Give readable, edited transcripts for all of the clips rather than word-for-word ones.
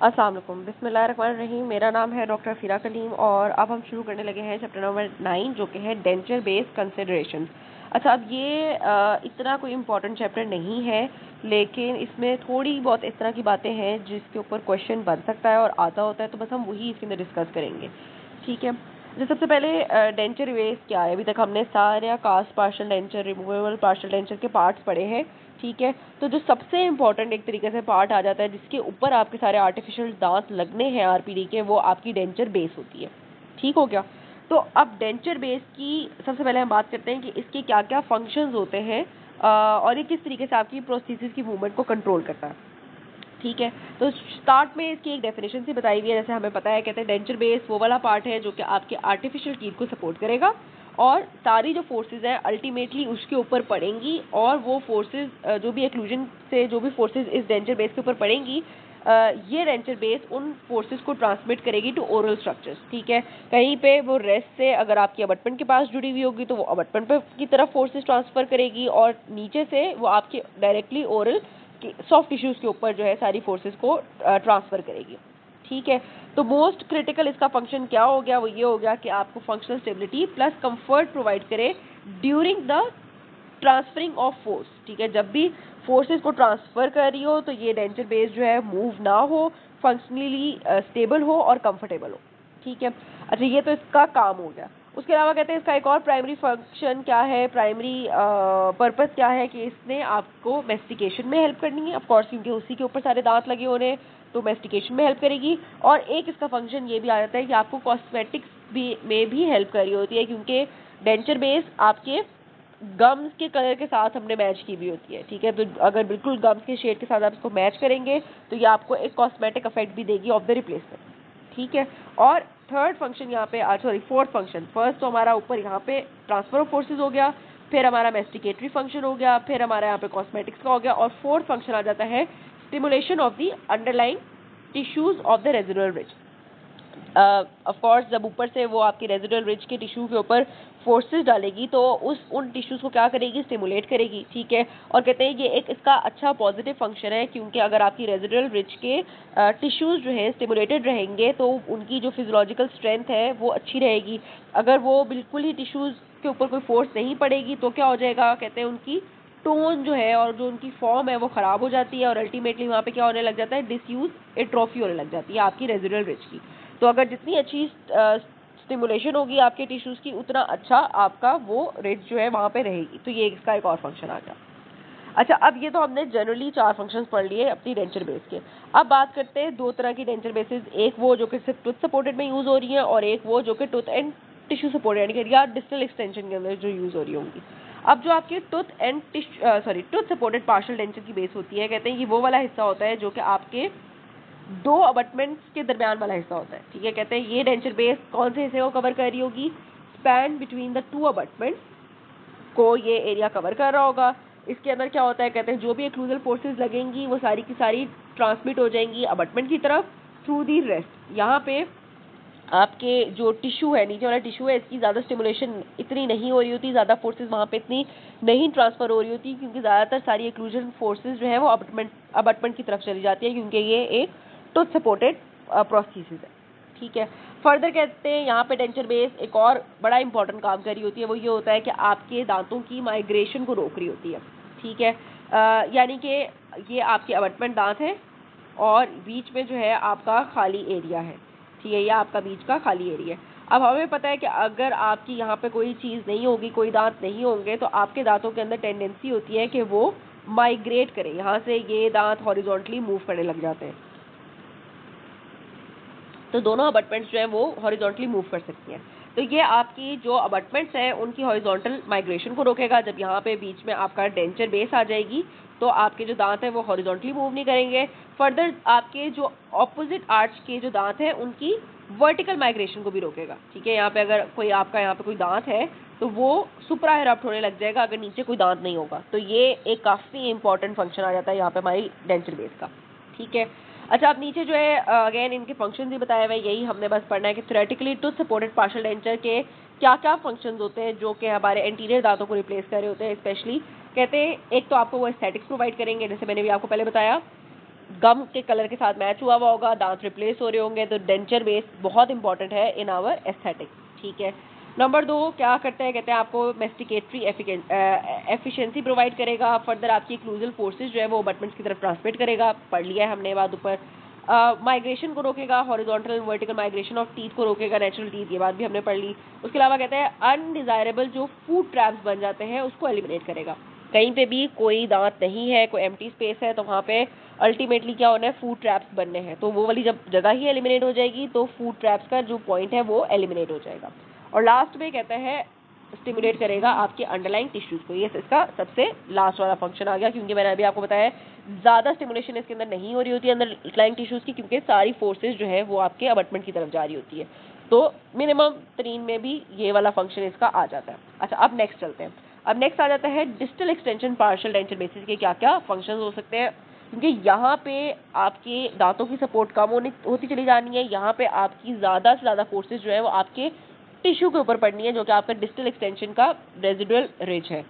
अस्सलाम वालेकुम, बिस्मिल्लाहिर्रहमानिर्रहीम। मेरा नाम है डॉक्टर फ़िरा कलीम और अब हम शुरू करने लगे हैं चैप्टर नंबर 9 जो कि है डेंचर बेस्ड कंसिडरेशन। अच्छा, अब ये इतना कोई इम्पोर्टेंट चैप्टर नहीं है, लेकिन इसमें थोड़ी बहुत इस तरह की बातें हैं जिसके ऊपर क्वेश्चन बन सकता है और आता होता है, तो बस हम वही इसके अंदर डिस्कस करेंगे। ठीक है, तो सबसे पहले डेंचर बेस क्या है। अभी तक हमने सारे cast partial denture, removable partial denture के पार्ट्स पढ़े हैं। ठीक है, तो जो सबसे इम्पोर्टेंट एक तरीके से पार्ट आ जाता है जिसके ऊपर आपके सारे आर्टिफिशियल दांत लगने हैं आरपीडी के, वो आपकी डेंचर बेस होती है। ठीक हो गया। तो अब डेंचर बेस की सबसे पहले हम बात करते हैं कि इसके क्या क्या फंक्शंस होते हैं और ये किस तरीके से आपकी प्रोस्थेसिस की मूवमेंट को कंट्रोल करता है। ठीक है, तो स्टार्ट में इसकी एक डेफिनेशन सी बताई हुई है। जैसे हमें पता है, कहते हैं डेंचर बेस वो वाला पार्ट है जो कि आपके आर्टिफिशियल टीथ को सपोर्ट करेगा और सारी जो फोर्सेज हैं अल्टीमेटली उसके ऊपर पड़ेंगी, और वो फोर्सेज जो भी एक्लूजन से जो भी फोर्सेज इस डेंचर बेस के ऊपर पड़ेंगी, ये डेंचर बेस उन फोर्सेज को ट्रांसमिट करेगी टू ओरल स्ट्रक्चर्स। ठीक है, कहीं पे वो रेस्ट से अगर आपकी अबटमेंट के पास जुड़ी हुई होगी तो वो अबटमेंट पे की तरफ फोर्सेज ट्रांसफर करेगी, और नीचे से वो आपके डायरेक्टली ओरल सॉफ्ट टिश्यूज के ऊपर जो है सारी फोर्सेस को ट्रांसफर करेगी। ठीक है, तो मोस्ट क्रिटिकल इसका फंक्शन क्या हो गया, वो ये हो गया कि आपको functional stability plus comfort provide करे during the transferring of force. ठीक है, जब भी फोर्सेस को ट्रांसफर कर रही हो तो ये डेंचर बेस जो है मूव ना हो, फंक्शनली स्टेबल हो और कंफर्टेबल हो। ठीक है, अच्छा ये तो इसका काम हो गया। उसके अलावा कहते हैं इसका एक और प्राइमरी फंक्शन क्या है, प्राइमरी पर्पस क्या है कि इसने आपको मेस्टिकेशन में हेल्प करनी है, ऑफ कोर्स क्योंकि उसी के ऊपर सारे दांत लगे होने, तो मेस्टिकेशन में हेल्प करेगी। और एक इसका फंक्शन ये भी आ जाता है कि आपको कॉस्मेटिक्स में भी हेल्प कर रही होती है, क्योंकि डेंचर बेस आपके गम्स के कलर के साथ हमने मैच की भी होती है। ठीक है, तो अगर बिल्कुल गम्स के शेड के साथ आप इसको मैच करेंगे तो ये आपको एक कॉस्मेटिक इफेक्ट भी देगी ऑफ द रिप्लेसमेंट। ठीक है, और थर्ड फंक्शन यहाँ पे फोर्थ फंक्शन, फर्स्ट तो हमारा ऊपर यहाँ पे ट्रांसफर ऑफ फोर्सेज हो गया, फिर हमारा मेस्टिकेटरी फंक्शन हो गया, फिर हमारा यहाँ पे कॉस्मेटिक्स का हो गया, और फोर्थ फंक्शन आ जाता है stimulation of the underlying tissues of the residual ridge. Of course जब ऊपर से वो आपकी रेजिडुअल रिज के टिश्यू के ऊपर फोर्सेस डालेगी तो उन टिश्यूज को क्या करेगी, स्टिमुलेट करेगी। ठीक है, और कहते हैं ये एक इसका अच्छा पॉजिटिव फंक्शन है, क्योंकि अगर आपकी रेजिडुअल रिज के टिश्यूज जो है स्टिमुलेटेड रहेंगे तो उनकी जो फिजियोलॉजिकल स्ट्रेंथ है वो अच्छी रहेगी। अगर वो बिल्कुल ही टिश्यूज के ऊपर कोई फोर्स नहीं पड़ेगी तो क्या हो जाएगा, कहते हैं उनकी टोन जो है और जो उनकी फॉर्म है वो खराब हो जाती है, और अल्टीमेटली वहाँ पे क्या होने लग जाता है, डिसयूज एट्रोफी होने लग जाती है आपकी रेजिडुअल रिज की। तो अगर जितनी अच्छी स्टिमुलेशन होगी आपके टिश्यूज की, उतना अच्छा आपका वो रिज जो है वहाँ पे रहेगी। तो ये इसका एक और फंक्शन आ गया। अच्छा, अब ये तो हमने जनरली 4 फंक्शंस पढ़ लिए अपनी डेंचर बेस के। अब बात करते हैं दो तरह की डेंचर बेसेस, एक वो जो कि सिर्फ टूथ सपोर्टेड में यूज हो रही है, और एक वो जो कि टूथ एंड टिश्यू सपोर्टेड या डिस्टल एक्सटेंशन के अंदर जो यूज हो रही होंगी। अब जो आपकी टूथ सपोर्टेड पार्शियल डेंचर की बेस होती है, कहते हैं ये वो वाला हिस्सा होता है जो कि आपके दो अबटमेंट्स के दरमियान वाला हिस्सा होता है। ठीक है, कहते हैं ये डेंचर बेस कौन से हिस्से को कवर कर रही होगी, स्पैन बिटवीन द टू अबटमेंट्स को ये एरिया कवर कर रहा होगा। इसके अंदर क्या होता है, कहते हैं जो भी एक्लूजल फोर्सेस लगेंगी वो सारी की सारी ट्रांसमिट हो जाएंगी अबटमेंट की तरफ थ्रू दी रेस्ट। यहाँ पे आपके जो टिश्यू है, नीचे वाला टिश्यू है, इसकी ज़्यादा स्टिमुलेशन इतनी नहीं हो रही होती, ज़्यादा फोर्सेज वहाँ पे इतनी नहीं ट्रांसफर हो रही होती, क्योंकि ज़्यादातर सारी एक्लूजन फोर्सेज जो है वो अबटमेंट की तरफ चली जाती है, क्योंकि ये एक टूथ सपोर्टेड प्रोस्थेसिस है। ठीक है, फर्दर कहते हैं यहाँ पे डेंचर बेस एक और बड़ा इंपॉर्टेंट काम कर रही होती है, वो ये होता है कि आपके दांतों की माइग्रेशन को रोक रही होती है। ठीक है, यानी कि ये आपके अबटमेंट दांत है और बीच में जो है आपका खाली एरिया है। ठीक है, यह आपका बीच का खाली एरिया है। अब हमें पता है कि अगर आपकी यहाँ पे कोई चीज़ नहीं होगी, कोई दांत नहीं होंगे, तो आपके दांतों के अंदर टेंडेंसी होती है कि वो माइग्रेट करें, यहाँ से ये दांत हॉरिजॉन्टली मूव करने लग जाते हैं। तो दोनों अबटमेंट्स जो है वो हॉरिजॉन्टली मूव कर सकती हैं। तो ये आपकी जो अबटमेंट्स हैं उनकी हॉरिजॉन्टल माइग्रेशन को रोकेगा। जब यहाँ पे बीच में आपका डेंचर बेस आ जाएगी तो आपके जो दांत हैं वो हॉरिजॉन्टली मूव नहीं करेंगे। फर्दर आपके जो ऑपोजिट आर्च के जो दांत हैं उनकी वर्टिकल माइग्रेशन को भी रोकेगा। ठीक है, यहाँ पे अगर कोई आपका यहाँ पे कोई दांत है तो वो सुप्रा इरप्ट होने लग जाएगा अगर नीचे कोई दांत नहीं होगा। तो ये एक काफ़ी इंपॉर्टेंट फंक्शन आ जाता है यहाँ पे हमारी डेंचर बेस का। ठीक है, अच्छा अब नीचे जो है अगेन इनके फंक्शन भी बताए हुए, यही हमने बस पढ़ना है कि theoretically tooth supported partial denture के क्या क्या फंक्शंस होते हैं जो कि हमारे एंटीरियर दांतों को रिप्लेस कर रहे होते हैं। स्पेशली कहते हैं एक तो आपको वो एस्थेटिक्स प्रोवाइड करेंगे, जैसे मैंने भी आपको पहले बताया, गम के कलर के साथ मैच हुआ हुआ होगा, दांत रिप्लेस हो रहे होंगे, तो डेंचर बेस बहुत इंपॉर्टेंट है इन आवर एस्थेटिक्स, ठीक है। नंबर 2 क्या करते हैं, कहते हैं आपको मेस्टिकेटरी एफिशिएंसी प्रोवाइड करेगा, फर्दर आपकी क्लूजल फोर्सेज जो है वो अबटमेंट्स की तरफ ट्रांसमिट करेगा, पढ़ लिया है हमने बात ऊपर। माइग्रेशन को रोकेगा, horizontal and vertical migration of teeth को रोकेगा, नेचुरल टीथ, ये बात भी हमने पढ़ ली। उसके अलावा कहते हैं अनडिजायरेबल जो फूड ट्रैप्स बन जाते हैं उसको एलिमिनेट करेगा। कहीं पे भी कोई दांत नहीं है, कोई एम्प्टी स्पेस है, तो वहाँ पे अल्टीमेटली क्या होना है, फूड ट्रैप्स बनने हैं, तो वो वाली जब जगह ही एलिमिनेट हो जाएगी तो फूड ट्रैप्स का जो पॉइंट है वो एलिमिनेट हो जाएगा। और लास्ट में कहते हैं स्टिमुलेट करेगा आपके अंडरलाइंग टिश्यूज को, ये इसका सबसे लास्ट वाला फंक्शन आ गया, क्योंकि मैंने अभी आपको बताया ज़्यादा स्टिमुलेशन इसके अंदर नहीं हो रही होती है अंडरलाइंग टिश्यूज की, क्योंकि सारी फोर्सेज जो है वो आपके अबटमेंट की तरफ जा रही होती है, तो मिनिमम 3 में भी ये वाला फंक्शन इसका आ जाता है। अच्छा, अब नेक्स्ट चलते हैं। अब नेक्स्ट आ जाता है distal extension partial denture basis के क्या क्या फंक्शंस हो सकते हैं, क्योंकि यहाँ पे आपके दांतों की सपोर्ट कम होती चली जानी है, यहाँ पे आपकी ज़्यादा से ज़्यादा फोर्सेज जो है वो आपके टिश्यू के ऊपर पड़नी है, जो कि आपका डिस्टल एक्सटेंशन का रेजिडुअल रिज है।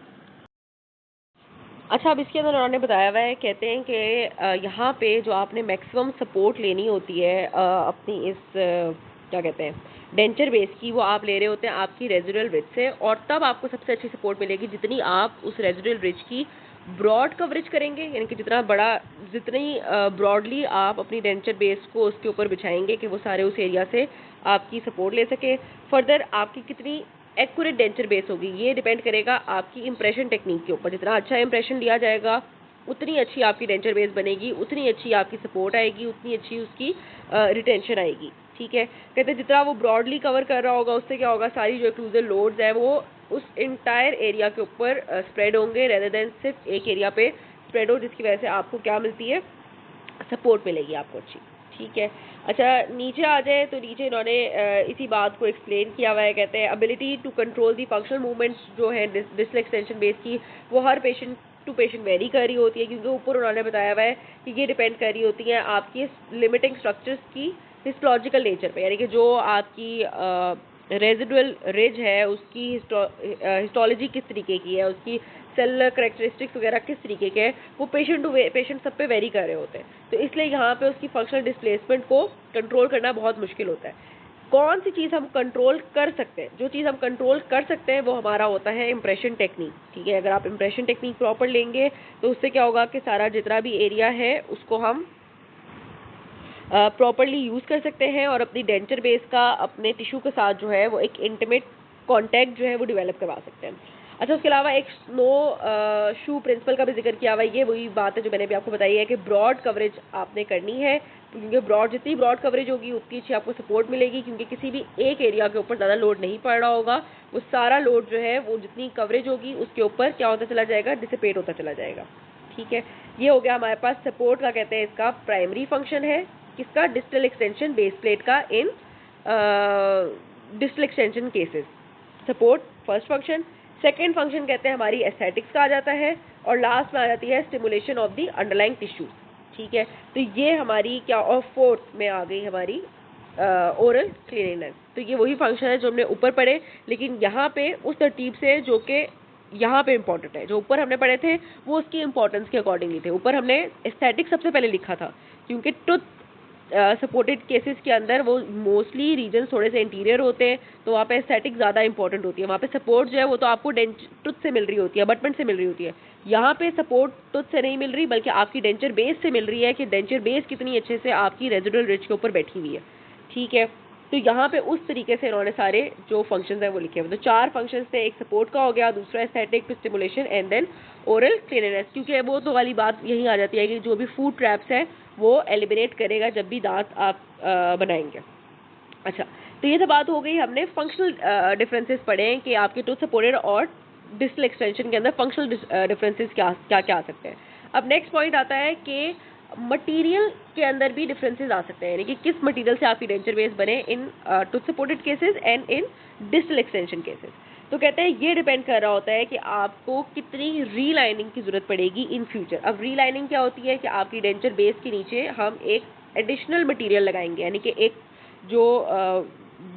अच्छा, अब इसके अंदर उन्होंने बताया हुआ है, कहते हैं कि यहाँ पे जो आपने मैक्सिमम सपोर्ट लेनी होती है अपनी इस क्या कहते हैं डेंचर बेस की, वो आप ले रहे होते हैं आपकी रेजिडुअल रिज से, और तब आपको सबसे अच्छी सपोर्ट मिलेगी जितनी आप उस रेजिडुअल रिज की ब्रॉड कवरेज करेंगे, यानी कि जितनी ब्रॉडली आप अपनी डेंचर बेस को उसके ऊपर बिछाएंगे कि वो सारे उस एरिया से आपकी सपोर्ट ले सके। फर्दर आपकी कितनी एक्यूरेट डेंचर बेस होगी, ये डिपेंड करेगा आपकी इंप्रेशन टेक्निक के ऊपर। जितना अच्छा इंप्रेशन लिया जाएगा उतनी अच्छी आपकी डेंचर बेस बनेगी, उतनी अच्छी आपकी सपोर्ट आएगी, उतनी अच्छी उसकी रिटेंशन आएगी, ठीक है। कहते हैं जितना वो ब्रॉडली कवर कर रहा होगा उससे क्या होगा, सारी जो एक्लूजल लोड्स है वो उस इंटायर एरिया के ऊपर स्प्रेड होंगे, रेदर देन सिर्फ एक एरिया पे स्प्रेड हो, जिसकी वजह से आपको क्या मिलती है, सपोर्ट मिलेगी आपको अच्छी, ठीक है। अच्छा, नीचे आ जाए तो नीचे इन्होंने इसी बात को एक्सप्लेन किया हुआ है, कहते हैं ability to control the functional movements जो है डिस्टल एक्सटेंशन बेस की, वो हर पेशेंट टू पेशेंट वेरी कर रही होती है, क्योंकि ऊपर उन्होंने बताया हुआ है कि ये डिपेंड कर रही होती है आपकी लिमिटिंग स्ट्रक्चर्स की हिस्टोलॉजिकल नेचर पे, यानी कि जो आपकी रेजिडुअल रिज है उसकी हिस्टोलॉजी किस तरीके की है, उसकी सेलुलर करेक्टरिस्टिक्स वगैरह किस तरीके के हैं, वो पेशेंट टू पेशेंट सब पे वेरी कर रहे होते हैं, तो इसलिए यहाँ पे उसकी फंक्शनल डिस्प्लेसमेंट को कंट्रोल करना बहुत मुश्किल होता है। कौन सी चीज़ हम कंट्रोल कर सकते हैं, जो चीज़ हम कंट्रोल कर सकते हैं वो हमारा होता है इंप्रेशन टेक्निक, ठीक है। अगर आप इंप्रेशन टेक्निक प्रॉपर लेंगे तो उससे क्या होगा कि सारा जितना भी एरिया है उसको हम प्रॉपरली यूज़ कर सकते हैं और अपनी डेंचर बेस का अपने टिश्यू के साथ जो है वो एक इंटीमेट कॉन्टैक्ट जो है वो डेवलप करवा सकते हैं। अच्छा, उसके अलावा एक स्नो शू प्रिंसिपल का भी जिक्र किया हुआ है, ये वही बात है जो मैंने भी आपको बताई है कि ब्रॉड कवरेज आपने करनी है, क्योंकि जितनी ब्रॉड कवरेज होगी उतनी अच्छी आपको सपोर्ट मिलेगी, क्योंकि किसी भी एक एरिया के ऊपर ज़्यादा लोड नहीं पड़ रहा होगा, वो सारा लोड जो है वो जितनी कवरेज होगी उसके ऊपर क्या होता चला जाएगा, डिसिपेट होता चला जाएगा, ठीक है। ये हो गया हमारे पास सपोर्ट का, कहते हैं इसका प्राइमरी फंक्शन है किसका, डिस्टल एक्सटेंशन बेस प्लेट का in distal extension cases, support first function. Second function कहते हैं हमारी एस्थेटिक्स का आ जाता है, और लास्ट में आ जाती है stimulation of the underlying tissues, ठीक है। तो ये हमारी क्या, और फोर्थ में आ गई हमारी ओरल क्लीनिनेस, तो ये वही फंक्शन है जो हमने ऊपर पढ़े, लेकिन यहाँ पे उस तरतीब से जो कि यहाँ पे इंपॉर्टेंट है। जो ऊपर हमने पढ़े थे वो उसकी इंपॉर्टेंस के अकॉर्डिंगली थे, ऊपर हमने एस्थेटिक सबसे पहले लिखा था, क्योंकि टूथ सपोर्टेड केसेस के अंदर वो मोस्टली रीजन थोड़े से इंटीरियर होते हैं, तो वहाँ पे एस्थेटिक ज़्यादा इंपॉर्टेंट होती है, वहाँ पे सपोर्ट जो है वो तो आपको टूथ से मिल रही होती है, अबटमेंट से मिल रही होती है, यहाँ पे सपोर्ट टूथ से नहीं मिल रही बल्कि आपकी डेंचर बेस से मिल रही है, कि डेंचर बेस कितनी अच्छे से आपकी रेजिडुअल रिज के ऊपर बैठी हुई है, ठीक है। तो यहाँ पे उस तरीके से इन्होंने सारे जो फंक्शंस हैं वो लिखे हुए, तो 4 फंक्शंस थे, एक सपोर्ट का हो गया, दूसरा एस्थेटिक, फिर stimulation and then oral cleanliness, क्योंकि वो तो वाली बात यही आ जाती है कि जो भी फूड ट्रैप्स है वो एलिमिनेट करेगा जब भी दांत आप बनाएंगे। अच्छा, तो ये तो बात हो गई, हमने फंक्शनल डिफरेंसेस पढ़े हैं कि आपके टूथ सपोर्टेड और डिस्टल एक्सटेंशन के अंदर फंक्शनल डिफरेंसेस क्या क्या आ सकते हैं। अब नेक्स्ट पॉइंट आता है कि मटेरियल के अंदर भी डिफरेंसेस आ सकते हैं, यानी कि किस मटेरियल से आपकी डेंचर बेस बने in tooth supported cases and in distal extension cases. तो कहते हैं ये डिपेंड कर रहा होता है कि आपको कितनी रीलाइनिंग की जरूरत पड़ेगी इन फ्यूचर। अब रीलाइनिंग क्या होती है कि आपकी डेंचर बेस के नीचे हम एक एडिशनल मटेरियल लगाएंगे, यानी कि एक जो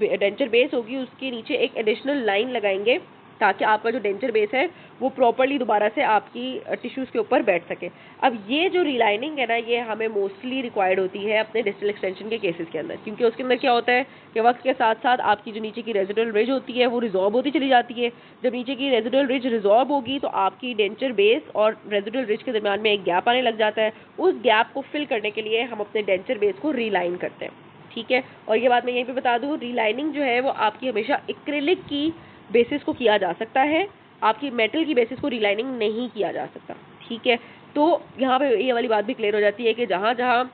डेंचर बेस होगी उसके नीचे एक एडिशनल लाइन लगाएंगे, ताकि आपका जो डेंचर बेस है वो प्रॉपरली दोबारा से आपकी टिश्यूज़ के ऊपर बैठ सके। अब ये जो रीलाइनिंग है ना, ये हमें मोस्टली रिक्वायर्ड होती है अपने डिस्टल एक्सटेंशन के केसेस के अंदर, क्योंकि उसके अंदर क्या होता है कि वक्त के साथ साथ आपकी जो नीचे की रेजिडुअल रिज होती है वो रिजॉर्ब होती चली जाती है। जब नीचे की रेजिडुअल रिज रिजॉर्ब होगी तो आपकी डेंचर बेस और रेजिडुअल रिज के दरमियान में एक गैप आने लग जाता है। उस गैप को फिल करने के लिए हम अपने डेंचर बेस को रीलाइन करते हैं, ठीक है। और ये बात मैं यहीं पे बता दूं, रीलाइनिंग जो है वो आपकी हमेशा एक्रिलिक की बेसिस को किया जा सकता है, आपकी मेटल की बेसिस को रीलाइनिंग नहीं किया जा सकता, ठीक है। तो यहाँ पे ये वाली बात भी क्लियर हो जाती है कि जहाँ जहाँ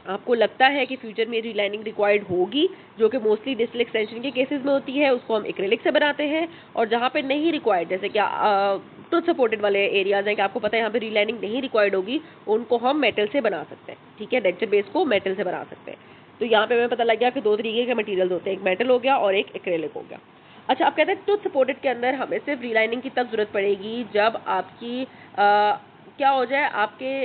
आपको लगता है कि फ्यूचर में रीलाइनिंग रिक्वायर्ड होगी, जो कि मोस्टली डिस्टल एक्सटेंशन के केसेस में होती है, उसको हम एक्रिलिक से बनाते हैं। और जहाँ पे नहीं रिक्वायर्ड, जैसे कि टूथ सपोर्टेड वाले एरियाज हैं कि आपको पता है यहाँ पे रीलाइनिंग नहीं रिक्वायर्ड होगी, उनको हम मेटल से बना सकते हैं, ठीक है। डेंचर बेस को मेटल से बना सकते हैं। तो यहाँ पे हमें पता लग गया कि दो तरीके के मटेरियल्स होते हैं, एक मेटल हो गया और एक एक्रेलिक हो गया। अच्छा, आप कहते हैं टूथ सपोर्टेड के अंदर हमें सिर्फ रीलाइनिंग की तब जरूरत पड़ेगी जब आपकी क्या हो जाए, आपके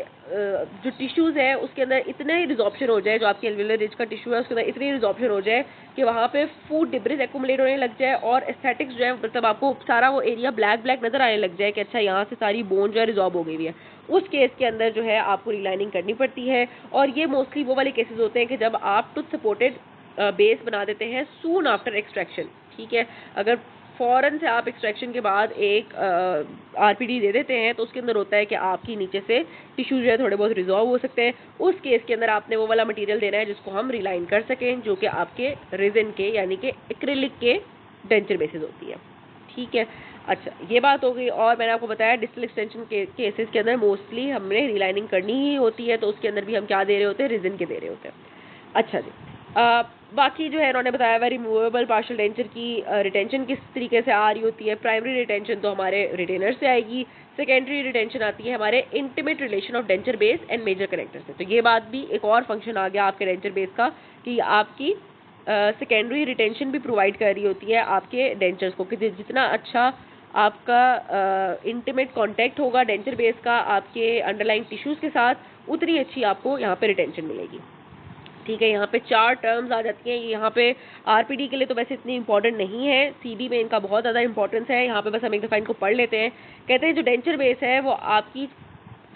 जो टिश्यूज़ है उसके अंदर इतने ही रिजॉर्प्शन हो जाए, जो आपके एल्वियोलर रिज का टिश्यू है उसके अंदर इतनी रिजॉर्प्शन हो जाए कि वहाँ पे फूड डिब्रिज एक्यूमुलेट होने लग जाए और एस्थेटिक्स जो है, मतलब आपको सारा वो एरिया ब्लैक ब्लैक नजर आने लग जाए कि अच्छा यहाँ से सारी बोन जो है रिजॉर्ब हो गई हुई है। उस केस के अंदर जो है आपको रीलाइनिंग करनी पड़ती है। और ये मोस्टली वो वाले केसेस होते हैं कि जब आप टूथ सपोर्टेड बेस बना देते हैं सून आफ्टर एक्सट्रैक्शन, ठीक है। अगर फ़ौरन से आप एक्सट्रैक्शन के बाद एक आरपीडी दे देते हैं तो उसके अंदर होता है कि आपकी नीचे से टिश्यू जो है थोड़े बहुत रिजॉल्व हो सकते हैं। उस केस के अंदर आपने वो वाला मटेरियल देना है जिसको हम रिलाइन कर सकें, जो कि आपके रेजिन के यानी कि एक्रिलिक के डेंचर बेसिस होती है, ठीक है। अच्छा, ये बात हो गई। और मैंने आपको बताया डिस्टल एक्सटेंशन के केसेस के अंदर मोस्टली हमने रिलाइनिंग करनी ही होती है, तो उसके अंदर भी हम क्या दे रहे होते हैं, रेजिन के दे रहे होते हैं। अच्छा जी, बाकी जो है इन्होंने बताया हुआ रिमूवेबल पार्शियल डेंचर की रिटेंशन किस तरीके से आ रही होती है। प्राइमरी रिटेंशन तो हमारे रिटेनर से आएगी, सेकेंडरी रिटेंशन आती है हमारे intimate relation of denture base and major connector से। तो ये बात भी एक और फंक्शन आ गया आपके डेंचर बेस का कि आपकी सेकेंडरी रिटेंशन भी प्रोवाइड कर रही होती है आपके डेंचर्स को, कि जितना अच्छा आपका इंटीमेट कांटेक्ट होगा डेंचर बेस का आपके अंडरलाइंग टिश्यूज़ के साथ, उतनी अच्छी आपको यहाँ पे रिटेंशन मिलेगी, ठीक है। यहाँ पे 4 टर्म्स आ जाती हैं। यहाँ पे आरपीडी के लिए तो वैसे इतनी इंपॉर्टेंट नहीं है, सीडी में इनका बहुत ज़्यादा इंपॉर्टेंस है। यहाँ पे बस हम एक दफ़ा इनको पढ़ लेते हैं। कहते हैं जो डेंचर बेस है वो आपकी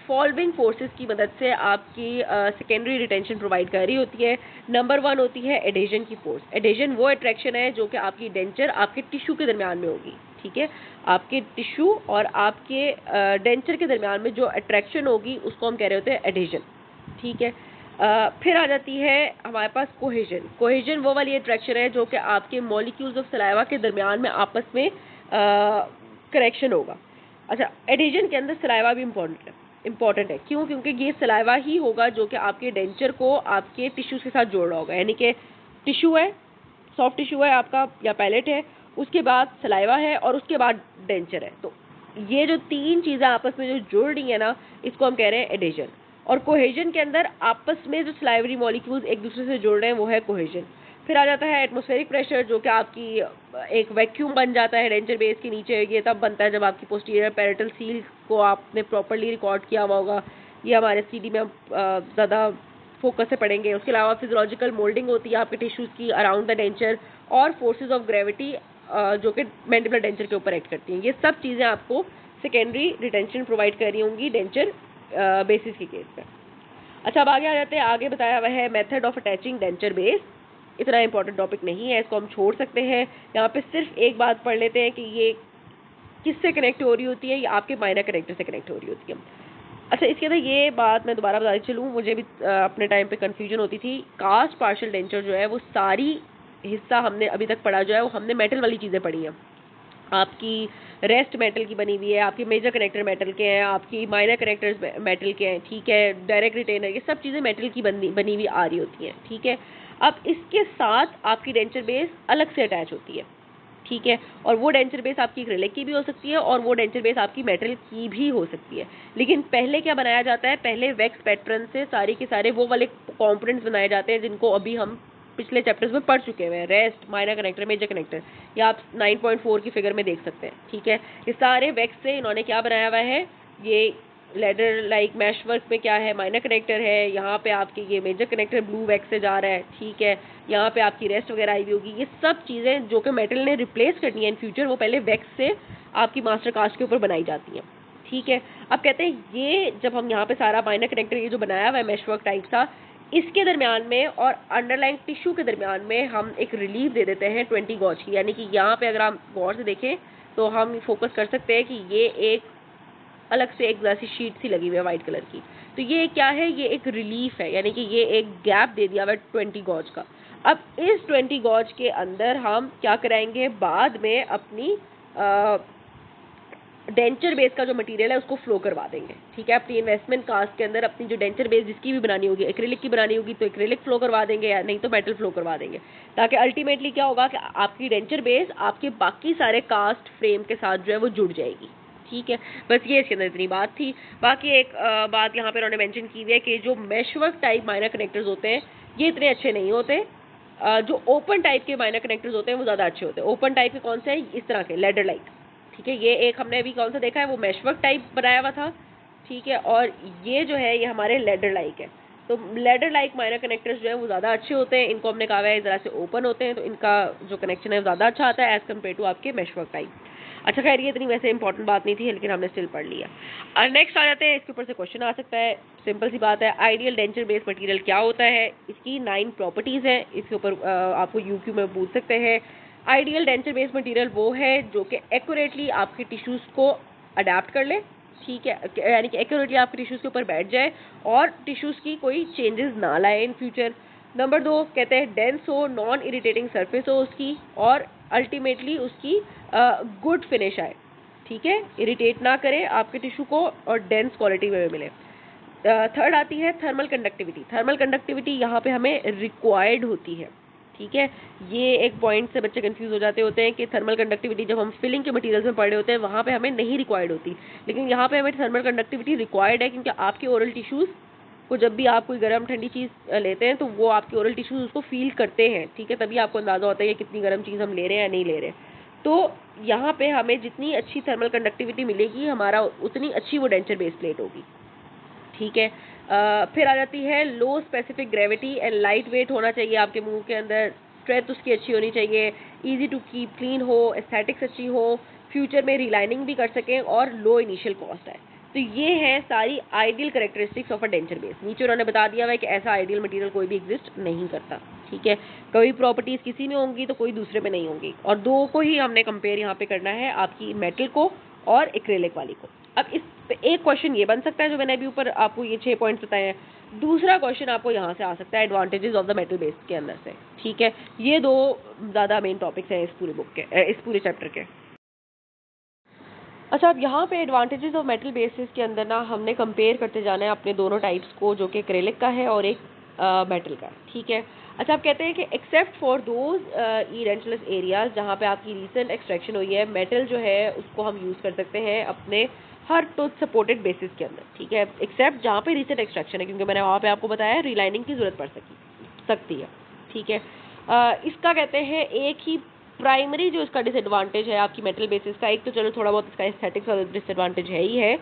फॉलोइंग फोर्सेस की मदद से आपकी सेकेंडरी रिटेंशन प्रोवाइड कर रही होती है। नंबर 1 होती है एडेजन की फोर्स। एडेजन वो अट्रैक्शन है जो कि आपकी डेंचर आपके टिश्यू के दरमियान में होगी, ठीक है। आपके टिश्यू और आपके डेंचर के दरमियान में जो अट्रैक्शन होगी उसको हम कह रहे होते हैं एडेजन, ठीक है। फिर आ जाती है हमारे पास कोहेजन। कोहेजन वो वाली अट्रैक्शन है जो कि आपके मॉलिक्यूल्स ऑफ सलाइवा के दरमियान में आपस में करेक्शन होगा। अच्छा, एडेजन के अंदर सलाइवा भी इम्पॉर्टेंट है। क्यों? क्योंकि ये सलाइवा ही होगा जो कि आपके डेंचर को आपके टिश्यूज के साथ जोड़ रहा होगा। यानी कि टिश्यू है, सॉफ्ट टिश्यू है आपका या पैलेट है, उसके बाद सलाइवा है और उसके बाद डेंचर है। तो ये जो 3 चीज़ें आपस में जो जुड़ रही है ना, इसको हम कह रहे हैं एडेजन। और कोहेजन के अंदर आपस में जो सलाइवरी मॉलिक्यूल्स एक दूसरे से जुड़ रहे हैं वो है कोहेजन। फिर आ जाता है एटमॉस्फेरिक प्रेशर, जो कि आपकी एक वैक्यूम बन जाता है डेंचर बेस के नीचे। ये तब बनता है जब आपकी पोस्टीरियर पैरेटल सील को आपने प्रॉपर्ली रिकॉर्ड किया हुआ होगा। ये हमारे सीडी में ज़्यादा फोकस से पढ़ेंगे। उसके अलावा फिजियोलॉजिकल मोल्डिंग होती है आपके टिश्यूज़ की अराउंड द डेंचर, और फोर्सेज ऑफ ग्रेविटी जो कि मैंडिबुलर डेंचर के ऊपर एक्ट करती हैं। ये सब चीज़ें आपको सेकेंडरी रिटेंशन प्रोवाइड कर रही होंगी डेंचर बेसिस के केस पे। अच्छा, अब आगे आ जाते हैं। आगे बताया हुआ है method of attaching denture base. इतना इंपॉर्टेंट टॉपिक नहीं है, इसको हम छोड़ सकते हैं। यहाँ पे सिर्फ एक बात पढ़ लेते हैं कि ये किससे कनेक्ट हो रही होती है, ये आपके माइनर कनेक्टर से कनेक्ट हो रही होती है। अच्छा, इसके अंदर ये बात मैं दोबारा बताती चलूँ, मुझे भी अपने टाइम पे कन्फ्यूजन होती थी। कास्ट पार्शियल डेंचर जो है वो सारी हिस्सा हमने अभी तक पढ़ा जो है वो हमने मेटल वाली चीज़ें पढ़ी हैं। आपकी रेस्ट मेटल की बनी हुई है, आपके मेजर कनेक्टर मेटल के हैं, आपकी माइनर कनेक्टर्स मेटल के हैं, ठीक है। डायरेक्ट रिटेनर, ये सब चीज़ें मेटल की बनी हुई आ रही होती हैं, ठीक है। अब इसके साथ आपकी डेंचर बेस अलग से अटैच होती है, ठीक है। और वो डेंचर बेस आपकी एक्रिलिक की भी हो सकती है और वो डेंचर बेस आपकी मेटल की भी हो सकती है। लेकिन पहले क्या बनाया जाता है, पहले वैक्स पैटर्न से सारे के सारे वो वाले कॉम्पोनेंट्स बनाए जाते हैं जिनको अभी हम पिछले चैप्टर्स में पढ़ चुके हुए हैं। Rest, minor connector, major connector, या आप 9.4 की फिगर में देख सकते हैं, ठीक है। ये सारे वैक्स से इन्होंने क्या बनाया हुआ है, ये लेडर लाइक मैश वर्क में क्या है, माइनर कनेक्टर है, यहाँ पे आपके ये मेजर कनेक्टर ब्लू वैक्स से जा रहा है, ठीक है, यहाँ पे आपकी रेस्ट वगैरह आई हुई होगी। ये सब चीज़ें जो कि मेटल ने रिप्लेस करनी है इन फ्यूचर, वो पहले वैक्स से आपकी मास्टर कास्ट के ऊपर बनाई जाती हैं, ठीक है। अब कहते हैं ये जब हम यहाँ पे सारा माइनर कनेक्टर ये जो बनाया हुआ है मैश वर्क टाइप सा, इसके दरमियान में और अंडरलाइंग टिश्यू के दरमियान में हम एक रिलीफ दे देते हैं 20 गॉज की। यानी कि यहाँ पे अगर हम गौर से देखें तो हम फोकस कर सकते हैं कि ये एक अलग से एक जैसी शीट सी लगी हुई है वाइट कलर की। तो ये क्या है, ये एक रिलीफ है, यानी कि ये एक गैप दे दिया हुआ है 20 गॉज का। अब इस 20 गॉज के अंदर हम क्या कराएंगे, बाद में अपनी डेंचर बेस का जो मटेरियल है उसको फ्लो करवा देंगे, ठीक है। अपनी इन्वेस्टमेंट कास्ट के अंदर अपनी जो डेंचर बेस जिसकी भी बनानी होगी, एक्रिलिक की बनानी होगी तो एक्रिलिक फ्लो करवा देंगे, या नहीं तो मेटल फ्लो करवा देंगे, ताकि अल्टीमेटली क्या होगा कि आपकी डेंचर बेस आपके बाकी सारे कास्ट फ्रेम के साथ जो है वो जुड़ जाएगी, ठीक है। बस ये इसके अंदर इतनी बात थी। बाकी एक बात यहाँ पे उन्होंने मेंशन की हुई है कि जो मैशवर्क टाइप माइनर कनेक्टर्स होते हैं ये इतने अच्छे नहीं होते। जो ओपन टाइप के माइनर कनेक्टर्स होते हैं वो ज़्यादा अच्छे होते हैं। ओपन टाइप के कौन से हैं, इस तरह के लेडर लाइक, ठीक है। ये एक हमने अभी कौन सा देखा है, वो मैशवर्क टाइप बनाया हुआ था, ठीक है। और ये जो है ये हमारे लेडर लाइक है। तो लेडर लाइक माइनर कनेक्टर्स जो है वो ज़्यादा अच्छे होते हैं। इनको हमने कहा है ज़रा से ओपन होते हैं तो इनका जो कनेक्शन है वो ज़्यादा अच्छा आता है एज़ कम्पेयर टू आपके मैशवर्क टाइप। अच्छा खैर ये इतनी वैसे इंपॉर्टेंट बात नहीं थी, लेकिन हमने स्टिल पढ़ लिया। और नेक्स्ट आ जाते हैं, इसके ऊपर से क्वेश्चन आ सकता है। सिंपल सी बात है, आइडियल डेंचर बेस्ड मटेरियल क्या होता है, इसकी 9 प्रॉपर्टीज़ हैं। इसके ऊपर आपको यूक्यू में पूछ सकते हैं। आइडियल डेंचर बेस्ड मटेरियल वो है जो कि एक्यूरेटली आपके टिश्यूज़ को अडेप्ट कर ले, ठीक है, यानी कि एक्यूरेटली आपके टिश्यूज़ के ऊपर बैठ जाए और टिश्यूज़ की कोई चेंजेस ना लाए इन फ्यूचर। नंबर 2 कहते हैं डेंस हो, नॉन इरिटेटिंग सरफेस हो उसकी, और अल्टीमेटली उसकी गुड फिनिश आए, ठीक है, इरिटेट ना करे आपके टिश्यू को और डेंस क्वालिटी में मिले। थर्ड आती है थर्मल कंडक्टिविटी। थर्मल कंडक्टिविटी यहाँ पे हमें रिक्वायर्ड होती है, ठीक है। ये एक पॉइंट से बच्चे कंफ्यूज हो जाते होते हैं कि थर्मल कंडक्टिविटी जब हम फिलिंग के मटेरियल्स में पढ़े होते हैं वहाँ पे हमें नहीं रिक्वायर्ड होती, लेकिन यहाँ पे हमें थर्मल कंडक्टिविटी रिक्वायर्ड है, क्योंकि आपके ओरल टिश्यूज़ को जब भी आप कोई गर्म ठंडी चीज़ लेते हैं तो वो आपके ओरल टिश्यूज़ उसको फील करते हैं, ठीक है, तभी आपको अंदाज़ा होता है कि कितनी गर्म चीज़ हम ले रहे हैं या नहीं ले रहे। तो यहाँ पे हमें जितनी अच्छी थर्मल कंडक्टिविटी मिलेगी हमारा उतनी अच्छी वो डेंचर बेस प्लेट होगी, ठीक है। फिर आ जाती है लो specific gravity and light weight होना चाहिए आपके मुंह के अंदर, स्ट्रेंथ उसकी अच्छी होनी चाहिए, इजी टू कीप क्लीन हो, एस्थेटिक्स अच्छी हो, फ्यूचर में रिलाइनिंग भी कर सकें और लो इनिशियल कॉस्ट है। तो ये हैं सारी ideal characteristics of a denture base. नीचे उन्होंने बता दिया हुआ है कि ऐसा आइडियल मटेरियल कोई भी एग्जिस्ट नहीं करता, ठीक है। कोई प्रॉपर्टीज़ किसी में होंगी तो कोई दूसरे में नहीं होंगी, और दो को ही हमने कंपेयर यहाँ पे करना है, आपकी मेटल को और एक्रेलिक वाली को। अब इस पे एक क्वेश्चन ये बन सकता है जो मैंने अभी ऊपर आपको ये 6 पॉइंट्स बताए हैं। दूसरा क्वेश्चन आपको यहाँ से आ सकता है advantages of the metal base के अंदर से, ठीक है। ये दो ज़्यादा मेन टॉपिक्स हैं इस पूरे बुक के, इस पूरे चैप्टर के। अच्छा, अब यहाँ पे एडवांटेजेस ऑफ मेटल बेसिस के अंदर ना हमने कंपेयर करते जाना है अपने दोनों टाइप्स को, जो कि एक्रेलिक का है और एक मेटल का, ठीक है। अच्छा, आप कहते हैं कि एक्सेप्ट फॉर दोज इरेंटलेस एरियाज जहाँ पे आपकी रिसेंट एक्सट्रैक्शन हुई है, मेटल जो है उसको हम यूज़ कर सकते हैं अपने हर टूथ सपोर्टेड बेसिस के अंदर, ठीक है, एक्सेप्ट जहाँ पे रिसेंट एक्सट्रैक्शन है, क्योंकि मैंने वहाँ पे आपको बताया रिलाइनिंग की ज़रूरत पड़ सकती है, ठीक है। इसका कहते हैं एक ही प्राइमरी जो इसका डिसएडवांटेज है आपकी मेटल बेसिस का, एक तो चलो थोड़ा बहुत इसका एस्थेटिक्स और डिसएडवांटेज है ही है,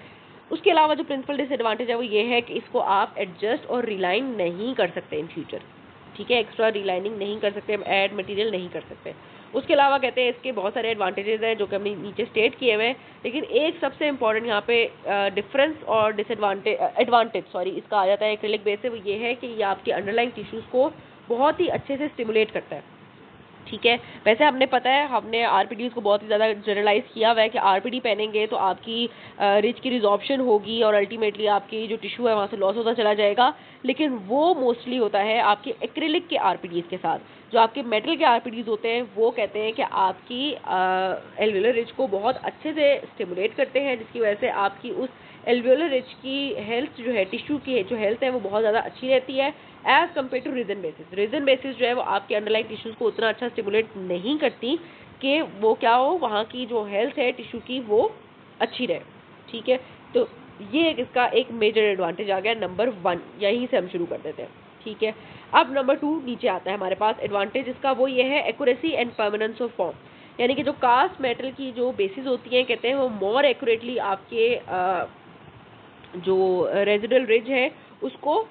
उसके अलावा जो प्रिंसिपल डिसएडवांटेज है वो ये है कि इसको आप एडजस्ट और रिलाइन नहीं कर सकते इन फ्यूचर, ठीक है, एक्स्ट्रा रिलाइनिंग नहीं कर सकते, ऐड मटेरियल नहीं कर सकते। उसके अलावा कहते हैं इसके बहुत सारे एडवांटेजेस हैं जो कि हमने नीचे स्टेट किए हुए हैं, लेकिन एक सबसे इंपॉर्टेंट यहाँ पे डिफरेंस और एडवांटेज इसका आ जाता है एक्रिलिक बेस से, वो ये है कि ये आपके अंडरलाइंग टिश्यूज़ को बहुत ही अच्छे से स्टिमुलेट करता है, ठीक है। वैसे हमने पता है, हमने आरपीडीज़ को बहुत ही ज़्यादा जनरलाइज किया हुआ है कि आरपीडी पहनेंगे तो आपकी रिच की रिजॉर्प्शन होगी और अल्टीमेटली आपकी जो टिश्यू है वहाँ से लॉस होता चला जाएगा, लेकिन वो मोस्टली होता है आपके एक्रिलिक के आरपीडीज़ के साथ। जो आपके मेटल के आरपीडीज़ होते हैं वो कहते हैं कि आपकी एल्वियोलर रिच को बहुत अच्छे से स्टिमुलेट करते हैं, जिसकी वजह से आपकी उस एल्वियोलर रिच की हेल्थ जो है, टिश्यू की जो हेल्थ है वो बहुत ज़्यादा अच्छी रहती है as compared to region basis. Region basis जो है वो आपके अंडरलाइंग टिश्यूज़ को उतना अच्छा स्टिमुलेट नहीं करती कि वो क्या हो, वहाँ की जो हेल्थ है टिश्यू की वो अच्छी रहे, ठीक है। तो ये इसका एक मेजर एडवांटेज आ गया नंबर 1, यहीं से हम शुरू कर देते हैं, ठीक है। अब नंबर 2 नीचे आता है हमारे पास एडवांटेज इसका, वो ये है accuracy and permanence of form, यानी कि जो कास्ट मेटल की जो बेसिस होती हैं कहते हैं वो मोर एक्यूरेटली आपके जो रेजिडुअल रिज है उसको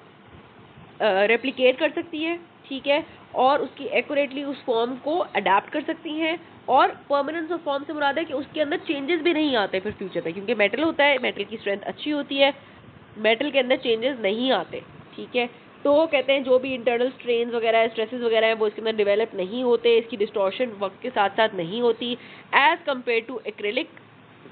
रेप्लिकेट कर सकती है, ठीक है, और उसकी एक्यूरेटली उस फॉर्म को अडेप्ट कर सकती हैं। और परमानेंस ऑफ फॉर्म से मुराद है कि उसके अंदर चेंजेस भी नहीं आते फिर फ्यूचर में, क्योंकि मेटल होता है, मेटल की स्ट्रेंथ अच्छी होती है, मेटल के अंदर चेंजेस नहीं आते, ठीक है। तो कहते हैं जो भी इंटरनल स्ट्रेन वगैरह है, स्ट्रेसेस वगैरह है, वो इसके अंदर डेवलप नहीं होते, इसकी डिस्टॉर्शन वक्त के साथ साथ नहीं होती एज कम्पेयर टू एक्रेलिक